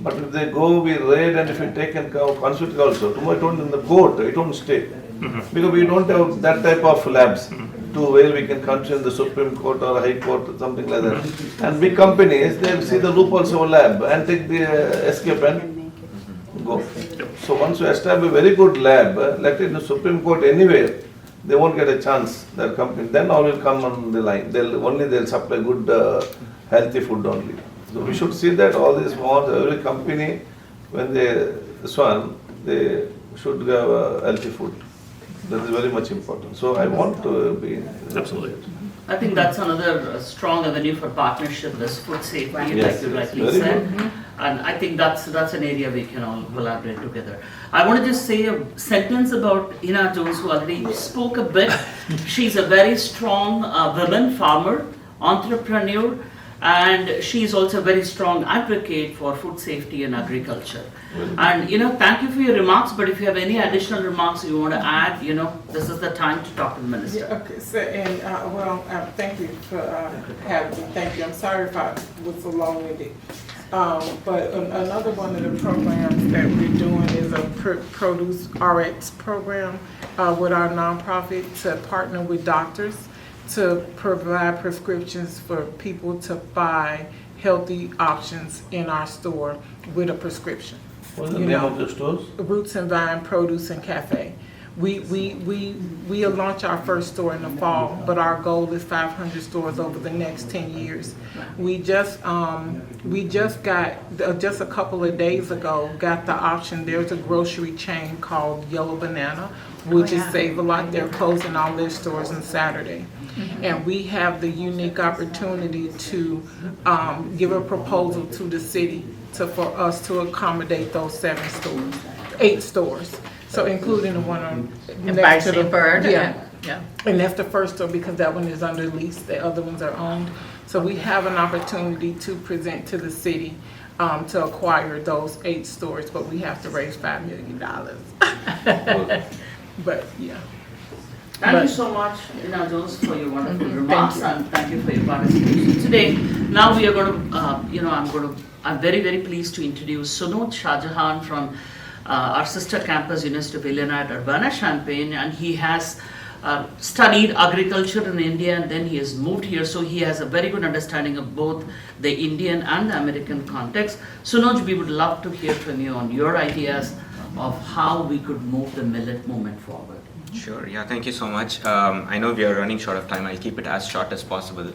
D: But if they go, we raid, and if we take and Consulate also, tomorrow it won't in the court, it won't stay. Because we don't have that type of labs to where we can consider the Supreme Court or High Court or something like that. And big companies, they see the loopholes of a lab and take the escape and go. So once you establish a very good lab, let it in the Supreme Court anywhere, they won't get a chance, that company, then all will come on the line. They'll supply good, healthy food only. So we should see that all these malls, every company, when they should have healthy food. That is very much important. So I want to be.
J: Absolutely.
B: I think that's another strong avenue for partnership, this food safety, like
D: Yes,
B: you
D: yes,
B: rightly
D: very
B: said.
D: good.
B: And I think that's an area we can all collaborate together. I want to just say a sentence about Ina Jones, who already spoke a bit. She's a very strong woman farmer, entrepreneur, and she's also a very strong advocate for food safety and agriculture. And thank you for your remarks, but if you have any additional remarks you want to add, this is the time to talk to the minister.
K: Yeah, okay, so, and, thank you for having me, thank you. I'm sorry if I was so long-winded. But another one of the programs that we're doing is a Produce RX program with our nonprofit to partner with doctors to provide prescriptions for people to buy healthy options in our store with a prescription.
D: What's the name of the stores?
K: Roots and Vine Produce and Cafe. We'll launch our first store in the fall, but our goal is 500 stores over the next 10 years. We just got, just a couple of days ago, got the option. There's a grocery chain called Yellow Banana, which is Save a Lot. They're closing all their stores on Saturday. And we have the unique opportunity to give a proposal to the city for us to accommodate those 8 stores. So including the one on next to the
H: Bird.
K: Yeah.
H: Yeah.
K: And that's the first store because that one is under lease, the other ones are owned. So we have an opportunity to present to the city to acquire those 8 stores, but we have to raise $5 million. But yeah.
B: Thank you so much, Ina Jones, for your wonderful remarks and thank you for your participation today. Now we are going to, I'm very, very pleased to introduce Sunod Shahjahan from our sister campus, University of Illinois at Urbana-Champaign, and he has studied agriculture in India and then he has moved here, so he has a very good understanding of both the Indian and the American context. Sunod, we would love to hear from you on your ideas of how we could move the millet movement forward.
L: Sure, yeah, thank you so much. I know we are running short of time, I'll keep it as short as possible.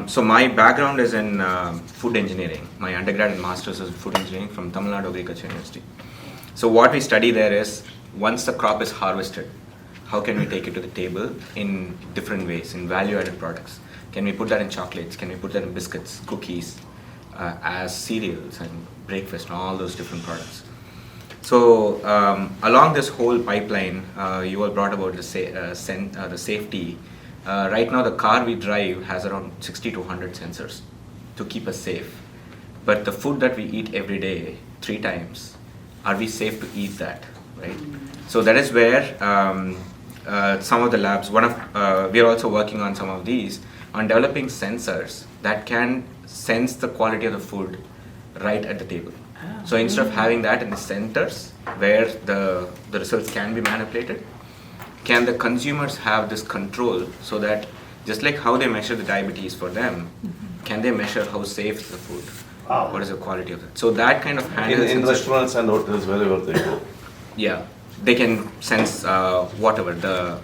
L: So my background is in food engineering. My undergrad and master's is in food engineering from Tamil Nadu Agriculture University. So what we study there is, once the crop is harvested, how can we take it to the table in different ways, in value-added products? Can we put that in chocolates? Can we put that in biscuits, cookies, as cereals and breakfast and all those different products? So along this whole pipeline, you all brought about the safety. Right now the car we drive has around 60 to 100 sensors to keep us safe. But the food that we eat every day, 3 times, are we safe to eat that, right? So that is where some of the labs, we are also working on some of these, on developing sensors that can sense the quality of the food right at the table. So instead of having that in the centers where the results can be manipulated, can the consumers have this control so that just like how they measure the diabetes for them, can they measure how safe is the food? What is the quality of it? So that kind of handles
D: in restaurants and hotels, wherever they go.
L: Yeah, they can sense whatever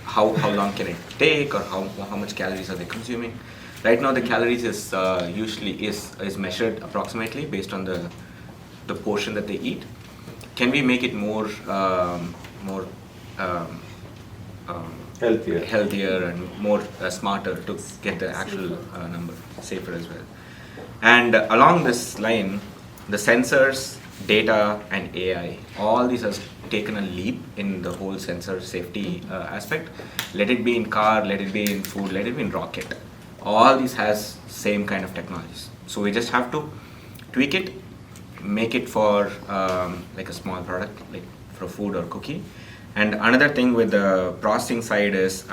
L: how long can it take or how much calories are they consuming. Right now the calories is usually is measured approximately based on the portion that they eat. Can we make it more healthier and more smarter to get the actual number safer as well? And along this line, the sensors, data and AI, all these has taken a leap in the whole sensor safety aspect. Let it be in car, let it be in food, let it be in rocket. All these has same kind of technologies. So we just have to tweak it, make it for like a small product, like for food or cookie. And another thing with the processing side is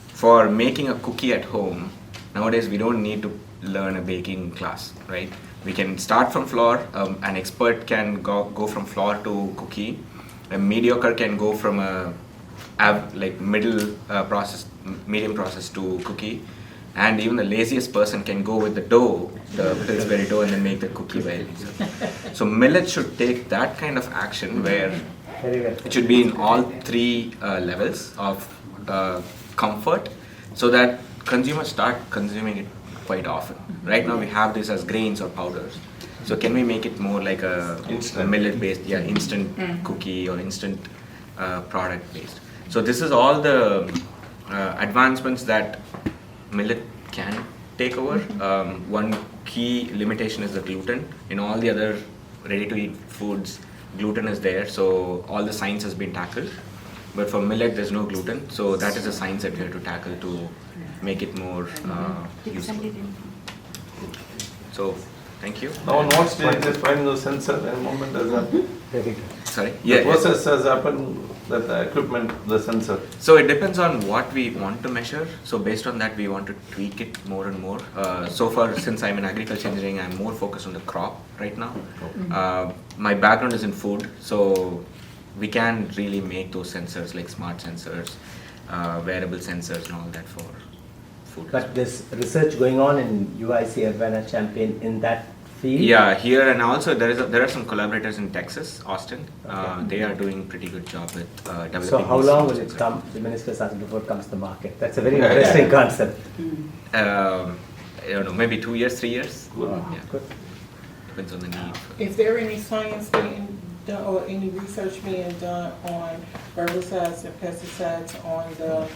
L: for making a cookie at home, nowadays we don't need to learn a baking class, right? We can start from flour, an expert can go from flour to cookie, a mediocre can go from a medium process to cookie, and even the laziest person can go with the dough, the Pillsbury dough, and then make the cookie by itself. So millet should take that kind of action where it should be in all 3 levels of comfort so that consumers start consuming it quite often. Right now we have this as grains or powders. So can we make it more like a millet based, instant cookie or instant product based. So this is all the advancements that millet can take over. One key limitation is the gluten. In all the other ready to eat foods, gluten is there, so all the science has been tackled. But for millet there's no gluten, so that is the science that we have to tackle to make it more useful. So, thank you.
D: Now on what stage is finding the sensor and moment has happened?
L: Sorry?
D: The process has happened, that the equipment, the sensor.
L: So it depends on what we want to measure. So based on that we want to tweak it more and more. So far, since I'm in agriculture engineering, I'm more focused on the crop right now. My background is in food, so we can really make those sensors like smart sensors, wearable sensors and all that for food.
A: But there's research going on in UIC Urbana-Champaign in that field?
L: Yeah, here and also there are some collaborators in Texas, Austin. They are doing pretty good job with developing.
A: So how long will it come, the minister's asked, before it comes to market? That's a very interesting concept.
L: I don't know, maybe 2 years, 3 years.
A: Wow.
L: Yeah.
A: Good.
L: Depends on the need.
K: Is there any science being done or any research being done on herbicides and pesticides on the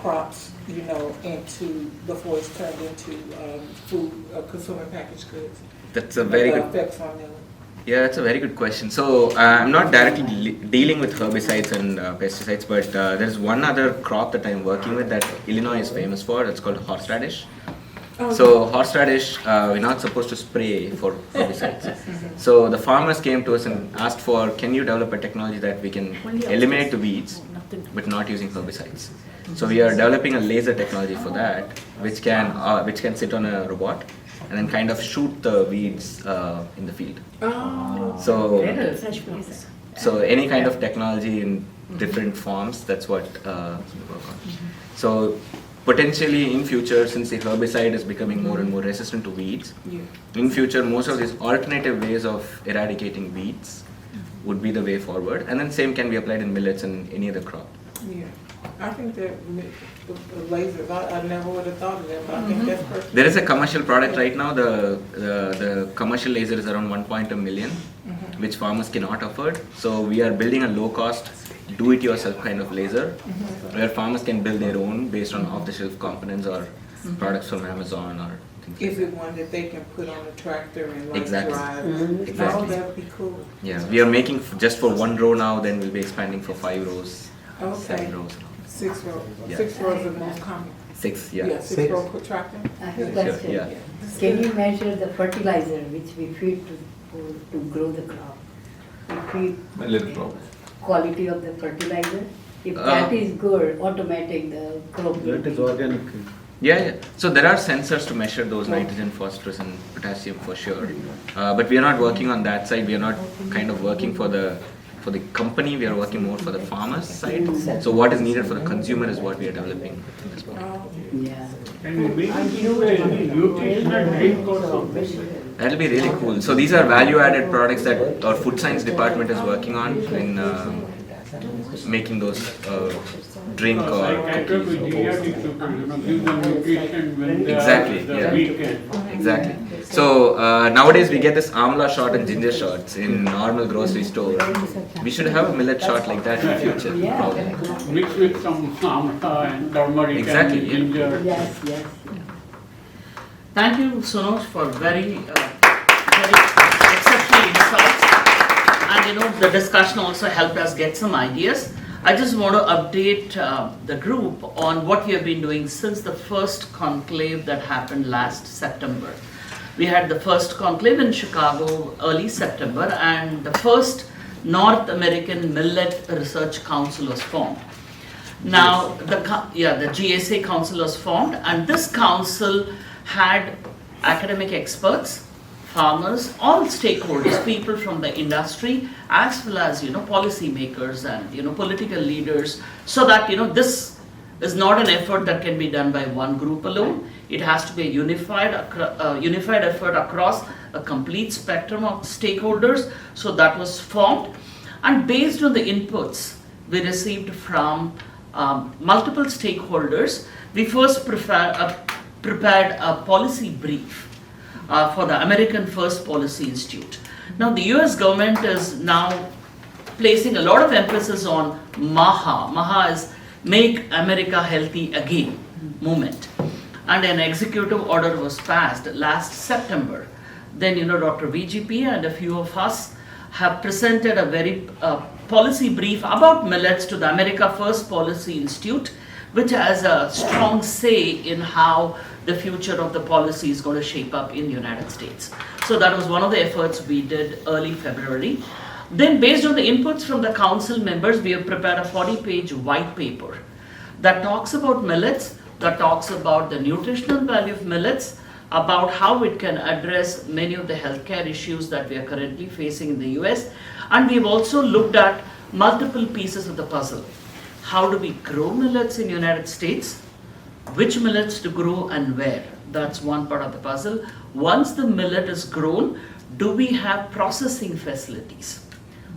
K: crops, into before it's turned into food, consumer packaged goods?
L: That's a very good.
K: Effects on them.
L: Yeah, that's a very good question. So I'm not directly dealing with herbicides and pesticides, but there's one other crop that I'm working with that Illinois is famous for. It's called horseradish. So horseradish, we're not supposed to spray for herbicides. So the farmers came to us and asked for, can you develop a technology that we can eliminate the weeds but not using herbicides. So we are developing a laser technology for that, which can sit on a robot and then kind of shoot the weeds in the field. So any kind of technology in different forms, that's what we work on. So potentially in future, since the herbicide is becoming more and more resistant to weeds, in future most of these alternative ways of eradicating weeds would be the way forward, and then same can be applied in millets and any other crop.
K: Yeah, I think that the lasers, I never would have thought of that, but I think that's perfect.
L: There is a commercial product right now. The commercial laser is around 1.1 million, which farmers cannot afford. So we are building a low-cost, do-it-yourself kind of laser, where farmers can build their own based on off-the-shelf components or products from Amazon or things like
K: Is it one that they can put on the tractor and like
L: Exactly.
K: drive?
L: Exactly.
K: Oh, that would be cool.
L: Yeah, we are making just for 1 row now, then we'll be expanding for 5 rows,
K: Okay.
L: 7 rows.
K: 6 rows.
L: Yeah.
K: 6 rows is the most common.
L: 6,
K: Yeah,
L: yeah.
K: 6 row per tractor.
F: I have a
L: Sure,
F: question.
L: yeah.
F: Can you measure the fertilizer which we feed to grow the crop? If we
D: Millet crop.
F: quality of the fertilizer, if that is good, automatic the crop.
A: That is organic.
L: Yeah. So there are sensors to measure those nitrogen, phosphorus, and potassium for sure. But we are not working on that side. We are not kind of working for the company. We are working more for the farmer's side. So what is needed for the consumer is what we are developing in this product.
F: Yeah.
I: And we do a nutritional drink also.
L: That'll be really cool. So these are value-added products that our food science department is working on in making those drink or
I: Like
L: cookies.
I: geriatric people, give them nutrition when they
L: Exactly,
I: are
L: yeah.
I: the weekend.
L: Exactly. So nowadays we get this amla shot and ginger shots in normal grocery store. We should have a millet shot like that in the future. Probably.
I: Mixed with some amla and turmeric
L: Exactly,
I: and
L: yeah.
I: ginger.
F: Yes, yes.
B: Thank you, Sonoj, for very exceptional insights. And the discussion also helped us get some ideas. I just want to update the group on what we have been doing since the first conclave that happened last September. We had the first conclave in Chicago early September, and the first North American Millet Research Council was formed. Now, the GSA Council was formed, and this council had academic experts, farmers, all stakeholders, people from the industry, as well as policy makers and political leaders, so that this is not an effort that can be done by one group alone. It has to be a unified effort across a complete spectrum of stakeholders. So that was formed, and based on the inputs we received from multiple stakeholders, we first prepared a policy brief for the American First Policy Institute. Now the US government is now placing a lot of emphasis on MAHA. MAHA is Make America Healthy Again movement. And an executive order was passed last September. Then Dr. VGP and a few of us have presented a very policy brief about millets to the America First Policy Institute, which has a strong say in how the future of the policy is going to shape up in the United States. So that was one of the efforts we did early February. Then based on the inputs from the council members, we have prepared a 40-page white paper that talks about millets, that talks about the nutritional value of millets, about how it can address many of the healthcare issues that we are currently facing in the US. And we've also looked at multiple pieces of the puzzle. How do we grow millets in the United States? Which millets to grow and where? That's one part of the puzzle. Once the millet is grown, do we have processing facilities?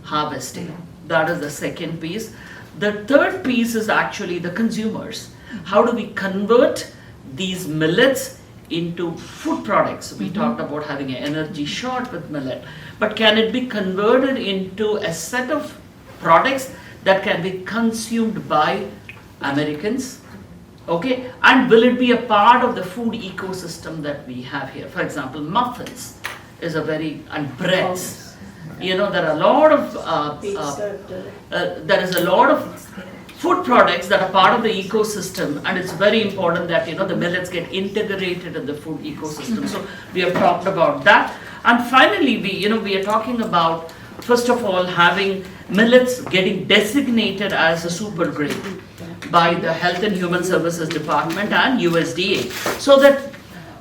B: Harvesting. That is the second piece. The third piece is actually the consumers. How do we convert these millets into food products? We talked about having an energy shot with millet, but can it be converted into a set of products that can be consumed by Americans? Okay, and will it be a part of the food ecosystem that we have here? For example, muffins is and breads. There are a lot of there is a lot of food products that are part of the ecosystem, and it's very important that the millets get integrated in the food ecosystem. So we have talked about that, and finally we are talking about First of all, having millets getting designated as a super grain by the Health and Human Services Department and USDA, so that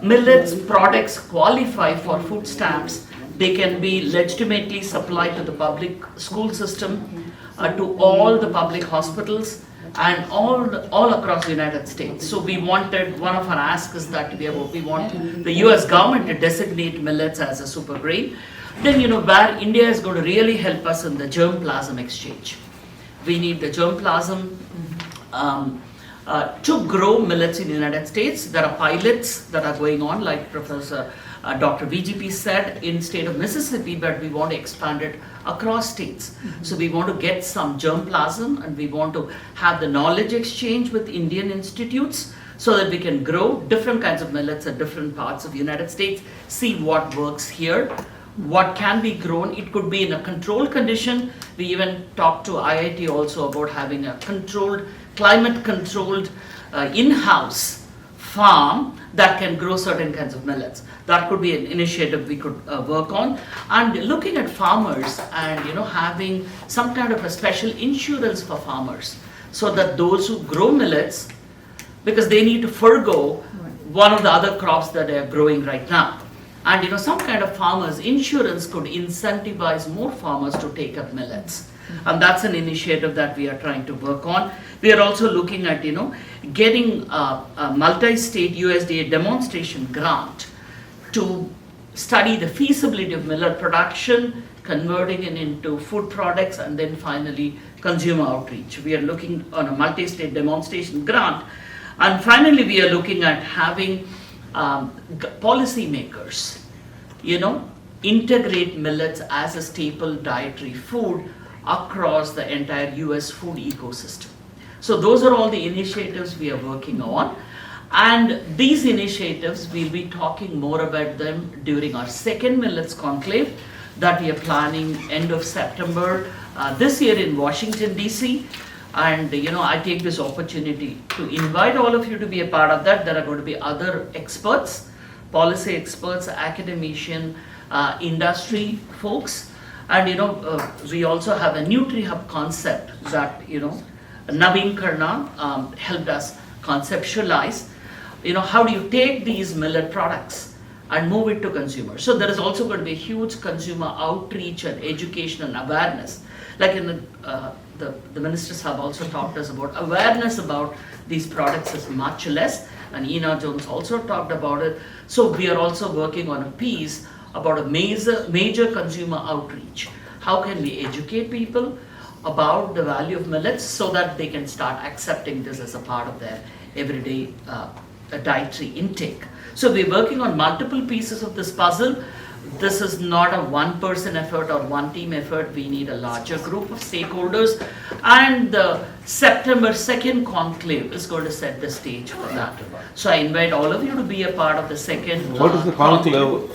B: millets products qualify for food stamps. They can be legitimately supplied to the public school system, to all the public hospitals, and all across the United States. So we wanted, one of our asks is that we want the US government to designate millets as a super grain. Then, where India is going to really help us in the germplasm exchange. We need the germplasm to grow millets in the United States. There are pilots that are going on, like Professor Dr. VGP said, in state of Mississippi, but we want to expand it across states. So we want to get some germplasm, and we want to have the knowledge exchange with Indian institutes so that we can grow different kinds of millets at different parts of the United States, see what works here, what can be grown. It could be in a controlled condition. We even talked to IIT also about having a controlled, climate-controlled, in-house farm that can grow certain kinds of millets. That could be an initiative we could work on. And looking at farmers and having some kind of a special insurance for farmers, so that those who grow millets, because they need to forego one of the other crops that they are growing right now. And some kind of farmers insurance could incentivize more farmers to take up millets. And that's an initiative that we are trying to work on. We are also looking at getting a multi-state USDA demonstration grant to study the feasibility of millet production, converting it into food products, and then finally consumer outreach. We are looking on a multi-state demonstration grant. And finally, we are looking at having policy makers, integrate millets as a staple dietary food across the entire US food ecosystem. So those are all the initiatives we are working on. And these initiatives, we'll be talking more about them during our second Millets Conclave that we are planning end of September this year in Washington, DC. And I take this opportunity to invite all of you to be a part of that. There are going to be other experts, policy experts, academician, industry folks. And we also have a NutriHub concept that Naveen Karna helped us conceptualize. How do you take these millet products and move it to consumers? So there is also going to be a huge consumer outreach and education and awareness. Like in the ministers have also talked to us about awareness about these products is much less, and Ina Jones also talked about it. So we are also working on a piece about a major consumer outreach. How can we educate people about the value of millets so that they can start accepting this as a part of their everyday dietary intake? So we're working on multiple pieces of this puzzle. This is not a one-person effort or one-team effort. We need a larger group of stakeholders. And the September 2nd conclave is going to set the stage for that. So I invite all of you to be a part of the second
D: What is the conclave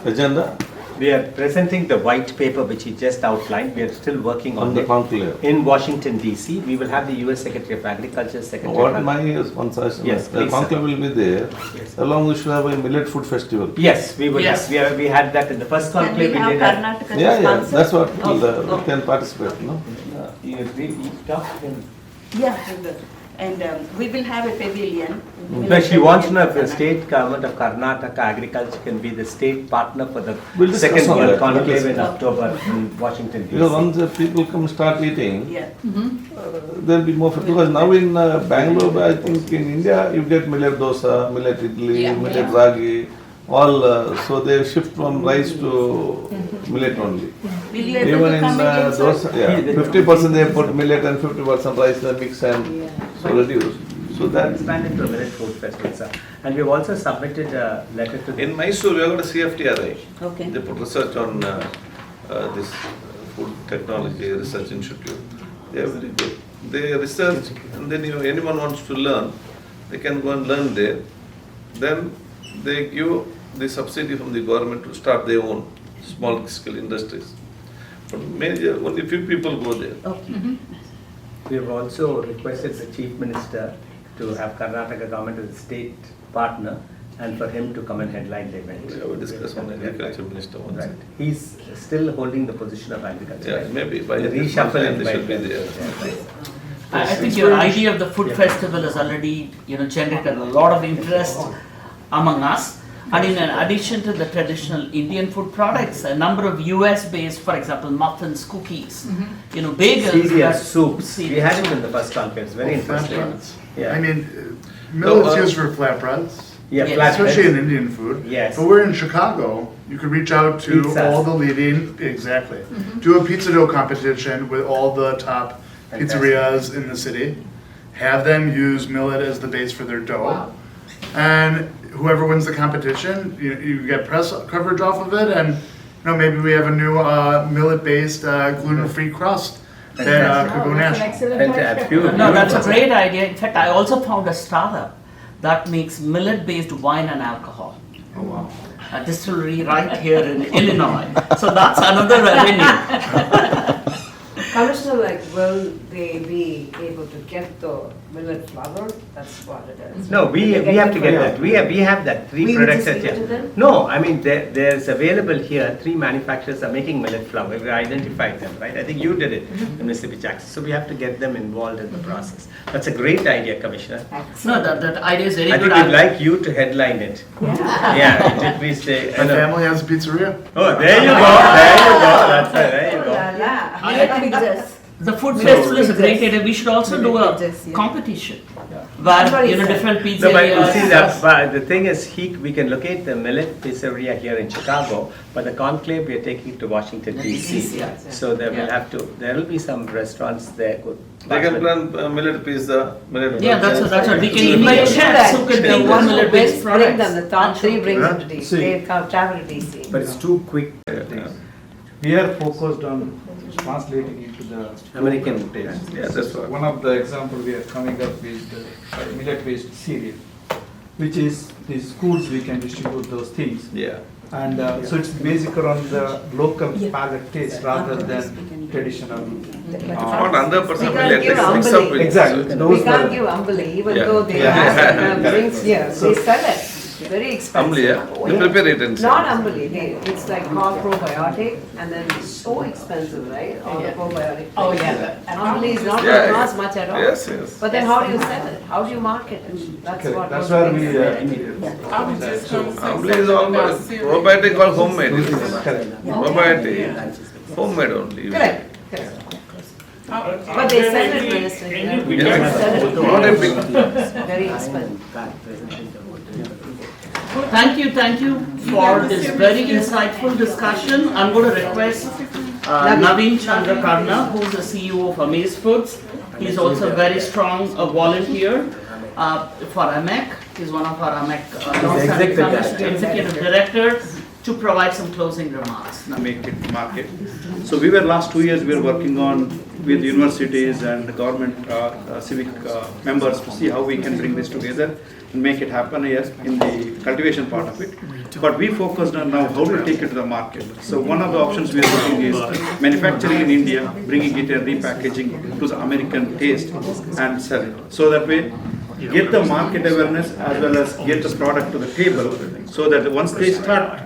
D: agenda?
A: We are presenting the white paper which he just outlined. We are still working on
D: the
A: it.
D: conclave.
A: In Washington, D.C. We will have the U.S. Secretary of Agriculture, Secretary
D: What
A: of
D: my suggestion?
A: Yes,
D: The
A: please, sir.
D: conclave will be there.
A: Yes.
D: Along we should have a millet food festival.
A: Yes, we will.
B: Yes.
A: We had that in the first
C: Can
A: conclave.
C: we have
A: did that.
C: Karnataka
D: Yeah,
C: sponsor?
D: that's what
C: Oh,
D: we can participate, no?
A: You talk in-
C: Yeah, we will. And we will have a pavilion.
A: But she wants to know if the state government of Karnataka Agriculture can be the state partner for the
D: We'll discuss
A: second
D: on
A: World
D: that. We'll
A: Conclave in
D: discuss.
A: October in Washington, D.C.
D: Because once the people come start eating,
C: Yeah.
D: there'll be more, because now in Bangalore, I think in India, you get millet dosa, millet idli,
C: Yeah.
D: millet ragi, all, so they shift from rice to millet only.
C: Will you able
D: Even
C: to
D: in
C: come again, sir?
D: dosa, yeah, 50% they put millet and 50% rice, they mix and so reduce. So that,
A: Expanded to a millet food festival, sir. And we've also submitted a letter to the
D: in Mysore, we have got a CFTRI.
C: Okay.
D: They put research on this food technology research institute. They are very good. They research, and then anyone wants to learn, they can go and learn there. Then they give the subsidy from the government to start their own small scale industries. But only few people go there.
C: Okay.
A: We have also requested the Chief Minister to have Karnataka government as a state partner and for him to come and headline the event.
D: We will discuss on agriculture minister once.
A: Right. He's still holding the position of agriculture.
D: Yeah,
A: right?
D: maybe by
A: The
D: this
A: reshuffle
D: month end
A: is
D: they
A: by
D: should be
A: then.
D: there.
A: Yeah, right.
B: I think your idea of the food festival has already, generated a lot of interest among us. And in addition to the traditional Indian food products, a number of US-based, for example, muffins, cookies, bagels.
A: Cereal
B: that-
A: soups. We
B: cereal.
A: had him in the first conclave. It's very interesting.
G: Flatbreads.
A: Yeah.
G: I mean, millet's
D: No,
G: used for flatbreads.
A: Yeah,
B: Yeah,
A: flatbreads.
G: Especially in Indian food.
A: Yes.
G: But we're in Chicago, you could reach out to
A: Pizzas.
G: all the leading, exactly. Do a pizza dough competition with all the top
A: Fantastic.
G: pizzerias in the city. Have them use millet as the base for their dough. And whoever wins the competition, you get press coverage off of it, and maybe we have a new millet-based gluten-free crust that could go national.
A: Fantastic.
B: No, that's a great idea. In fact, I also found a startup that makes millet-based wine and alcohol.
A: Oh, wow.
B: A distillery right here in Illinois. So that's another revenue.
F: Commissioner, will they be able to get the millet flour? That's what it is.
A: No, we have to get that. We have that. Three
F: We
A: products
F: just
A: are
F: give it to
A: here.
F: them?
A: No, I mean, there's available here, 3 manufacturers are making millet flour. We identified them, right? I think you did it in Mississippi, Jackson. So we have to get them involved in the process. That's a great idea, Commissioner.
B: No, that idea is very
A: I
B: good.
A: think we'd like you to headline it. Yeah, did we stay?
G: My family has a pizzeria.
A: Oh, there you go, there you go, that's right, there you go.
C: Yeah, millet pizzas.
B: The food festival is a great idea. We should also do a competition where different pizzerias.
A: No, but you see that, but the thing is, we can locate the Millet Pizzeria here in Chicago, but the conclave, we are taking it to Washington DC. So there will be some restaurants there.
D: They can plan millet pizza, millet.
B: Yeah,
D: burger.
B: that's what we can
F: See,
B: invite
F: but
B: chefs who can
F: the
B: take the
F: one who
B: millet
F: wins
B: based
F: bring
B: products.
F: them, the top 3 brings
A: Huh?
F: them to DC.
M: See.
F: They come travel to DC.
A: But it's too quick.
D: Yeah.
M: We are focused on translating into the
A: American
M: local taste.
D: Yeah, that's what.
M: One of the example we are coming up with millet-based cereal, which is the schools we can distribute those things.
D: Yeah.
M: And so it's basically on the local palate taste rather than traditional.
D: It's not 100%
F: We can't
D: millet,
F: give
D: it's mixed up
F: ambali.
D: with.
M: Exactly.
F: We
M: Those
F: can't
M: were-
F: give ambali, even
D: Yeah.
F: though they
D: Yeah.
F: have drinks here.
M: So-
F: They sell it. Very expensive.
D: Ambali, yeah? They prepare it and sell.
F: Not ambali, it's like called probiotic, and then it's so expensive, right? All the probiotic.
H: Oh,
F: things.
H: yeah.
F: Ambali is not
D: Yeah,
F: cost much at all.
D: Yes, yes.
F: But then how do you sell it? How do you market it? That's
M: Correct.
F: what.
M: That's
F: was
M: where
F: being
M: we,
F: said.
K: I was just gonna say
D: Ambali is
K: something
D: all
K: about
D: about
K: cereal.
D: probiotic or homemade. It is
M: Correct.
D: probiotic, homemade only.
F: Correct, correct. But they sell it, Minister.
A: We
F: They
A: can-
F: sell it.
D: Not a big.
F: Very expensive.
B: Thank you for this very insightful discussion. I'm going to request Naveen Chandrakarna, who's the CEO of Amaze Foods. He's also a very strong volunteer for AMEC. He's one of our AMEC executive director, to provide some closing remarks.
N: Make it market. So we were last 2 years we were working on with universities and the government civic members to see how we can bring this together and make it happen here in the cultivation part of it. But we focused on now how to take it to the market. So one of the options we are looking is manufacturing in India, bringing it and repackaging to the American taste and sell it. So that way get the market awareness as well as get the product to the table, so that once they start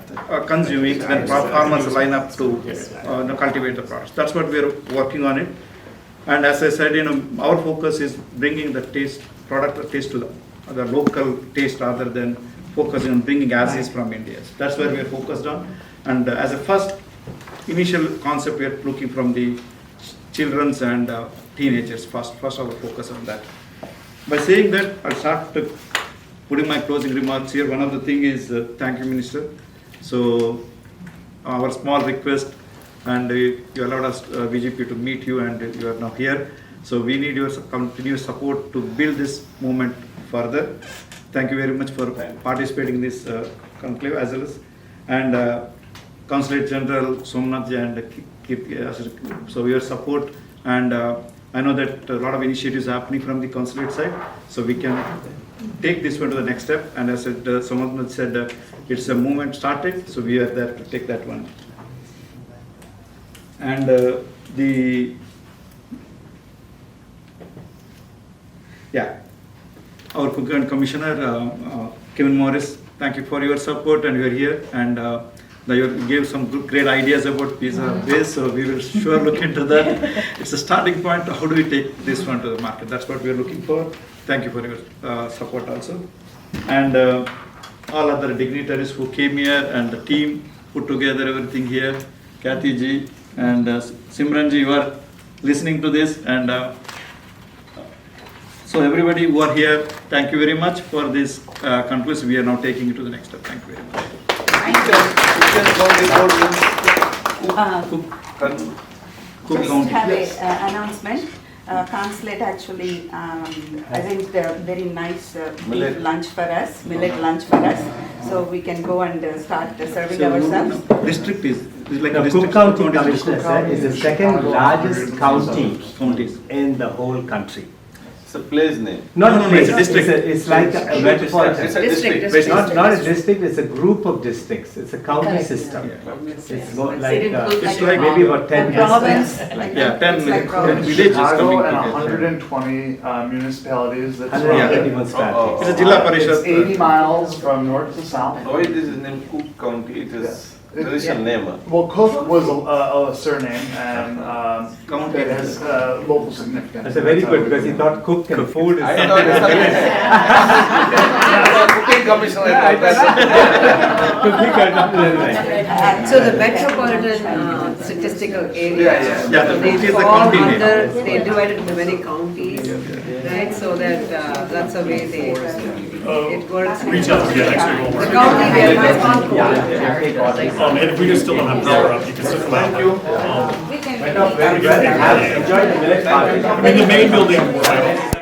N: consuming, then farmers line up to cultivate the products. That's what we're working on it. And as I said, our focus is bringing the product taste to the local taste rather than focusing on bringing as is from India. That's where we're focused on. And as a first initial concept, we're looking from the children's and teenagers first our focus on that. By saying that, I'll start putting my closing remarks here. One of the thing is, thank you, Minister. So, our small request, and you allowed us, BJP, to meet you, and you are now here. So, we need your continuous support to build this movement further. Thank you very much for participating in this conclave as well as, and Consulate General Somnath and Kirti, so your support, and I know that a lot of initiatives are happening from the consulate side, so we can take this one to the next step. And as Somnath said, it's a movement started, so we are there to take that one. And our Cook and Commissioner Kevin Morris Thank you for your support, and you're here, and you gave some great ideas about pizza base, so we will sure look into that. It's a starting point. How do we take this one to the market? That's what we're looking for. Thank you for your support also. And all other dignitaries who came here and the team put together everything here. Kathy ji and Simran ji, you are listening to this, and so everybody who are here, thank you very much for this conclusion. We are now taking it to the next step. Thank you very much.
C: Just have an announcement. Consulate actually arranged a very nice beef lunch for us, millet lunch for us. So we can go and start serving ourselves.
N: District is like
A: Now,
N: a
A: Cook
N: district.
A: County, Commissioner, sir, is the second largest county in the whole country.
D: It's a place name.
A: Not
N: No,
A: a place,
N: it's a district.
A: it's like a metropolitan.
D: It's a district.
A: It's not a district, it's a group of districts, it's a county system. It's more like,
N: It's like
A: maybe about 10
C: Province,
A: districts.
C: like
N: Yeah, 10
C: it's like province.
N: villages
G: Chicago
N: coming
G: and
N: together.
G: 120 municipalities. That's
A: 120 municipalities.
N: It's a Jilla
G: It's
N: Parishad.
G: 80 miles from north to south.
D: Why this is named Cook County? It is traditional name.
G: Well, Cook was a surname, and
N: County.
G: it has local significance.
A: That's a very good, because he thought cook and food is.
D: I thought it's a cooking commissioner.
F: So the metropolitan statistical area,
N: Yeah, the
F: they
N: county is the
F: fall
N: county name.
F: under, they divided into many counties, right? So that, that's the way they, it works.
J: Reach out to get extra more
F: The
J: work.
F: county, they are not
J: And if we just still don't have power up, you can still come out.
C: We can.
A: Enjoy the millet party.
J: I mean, the main building,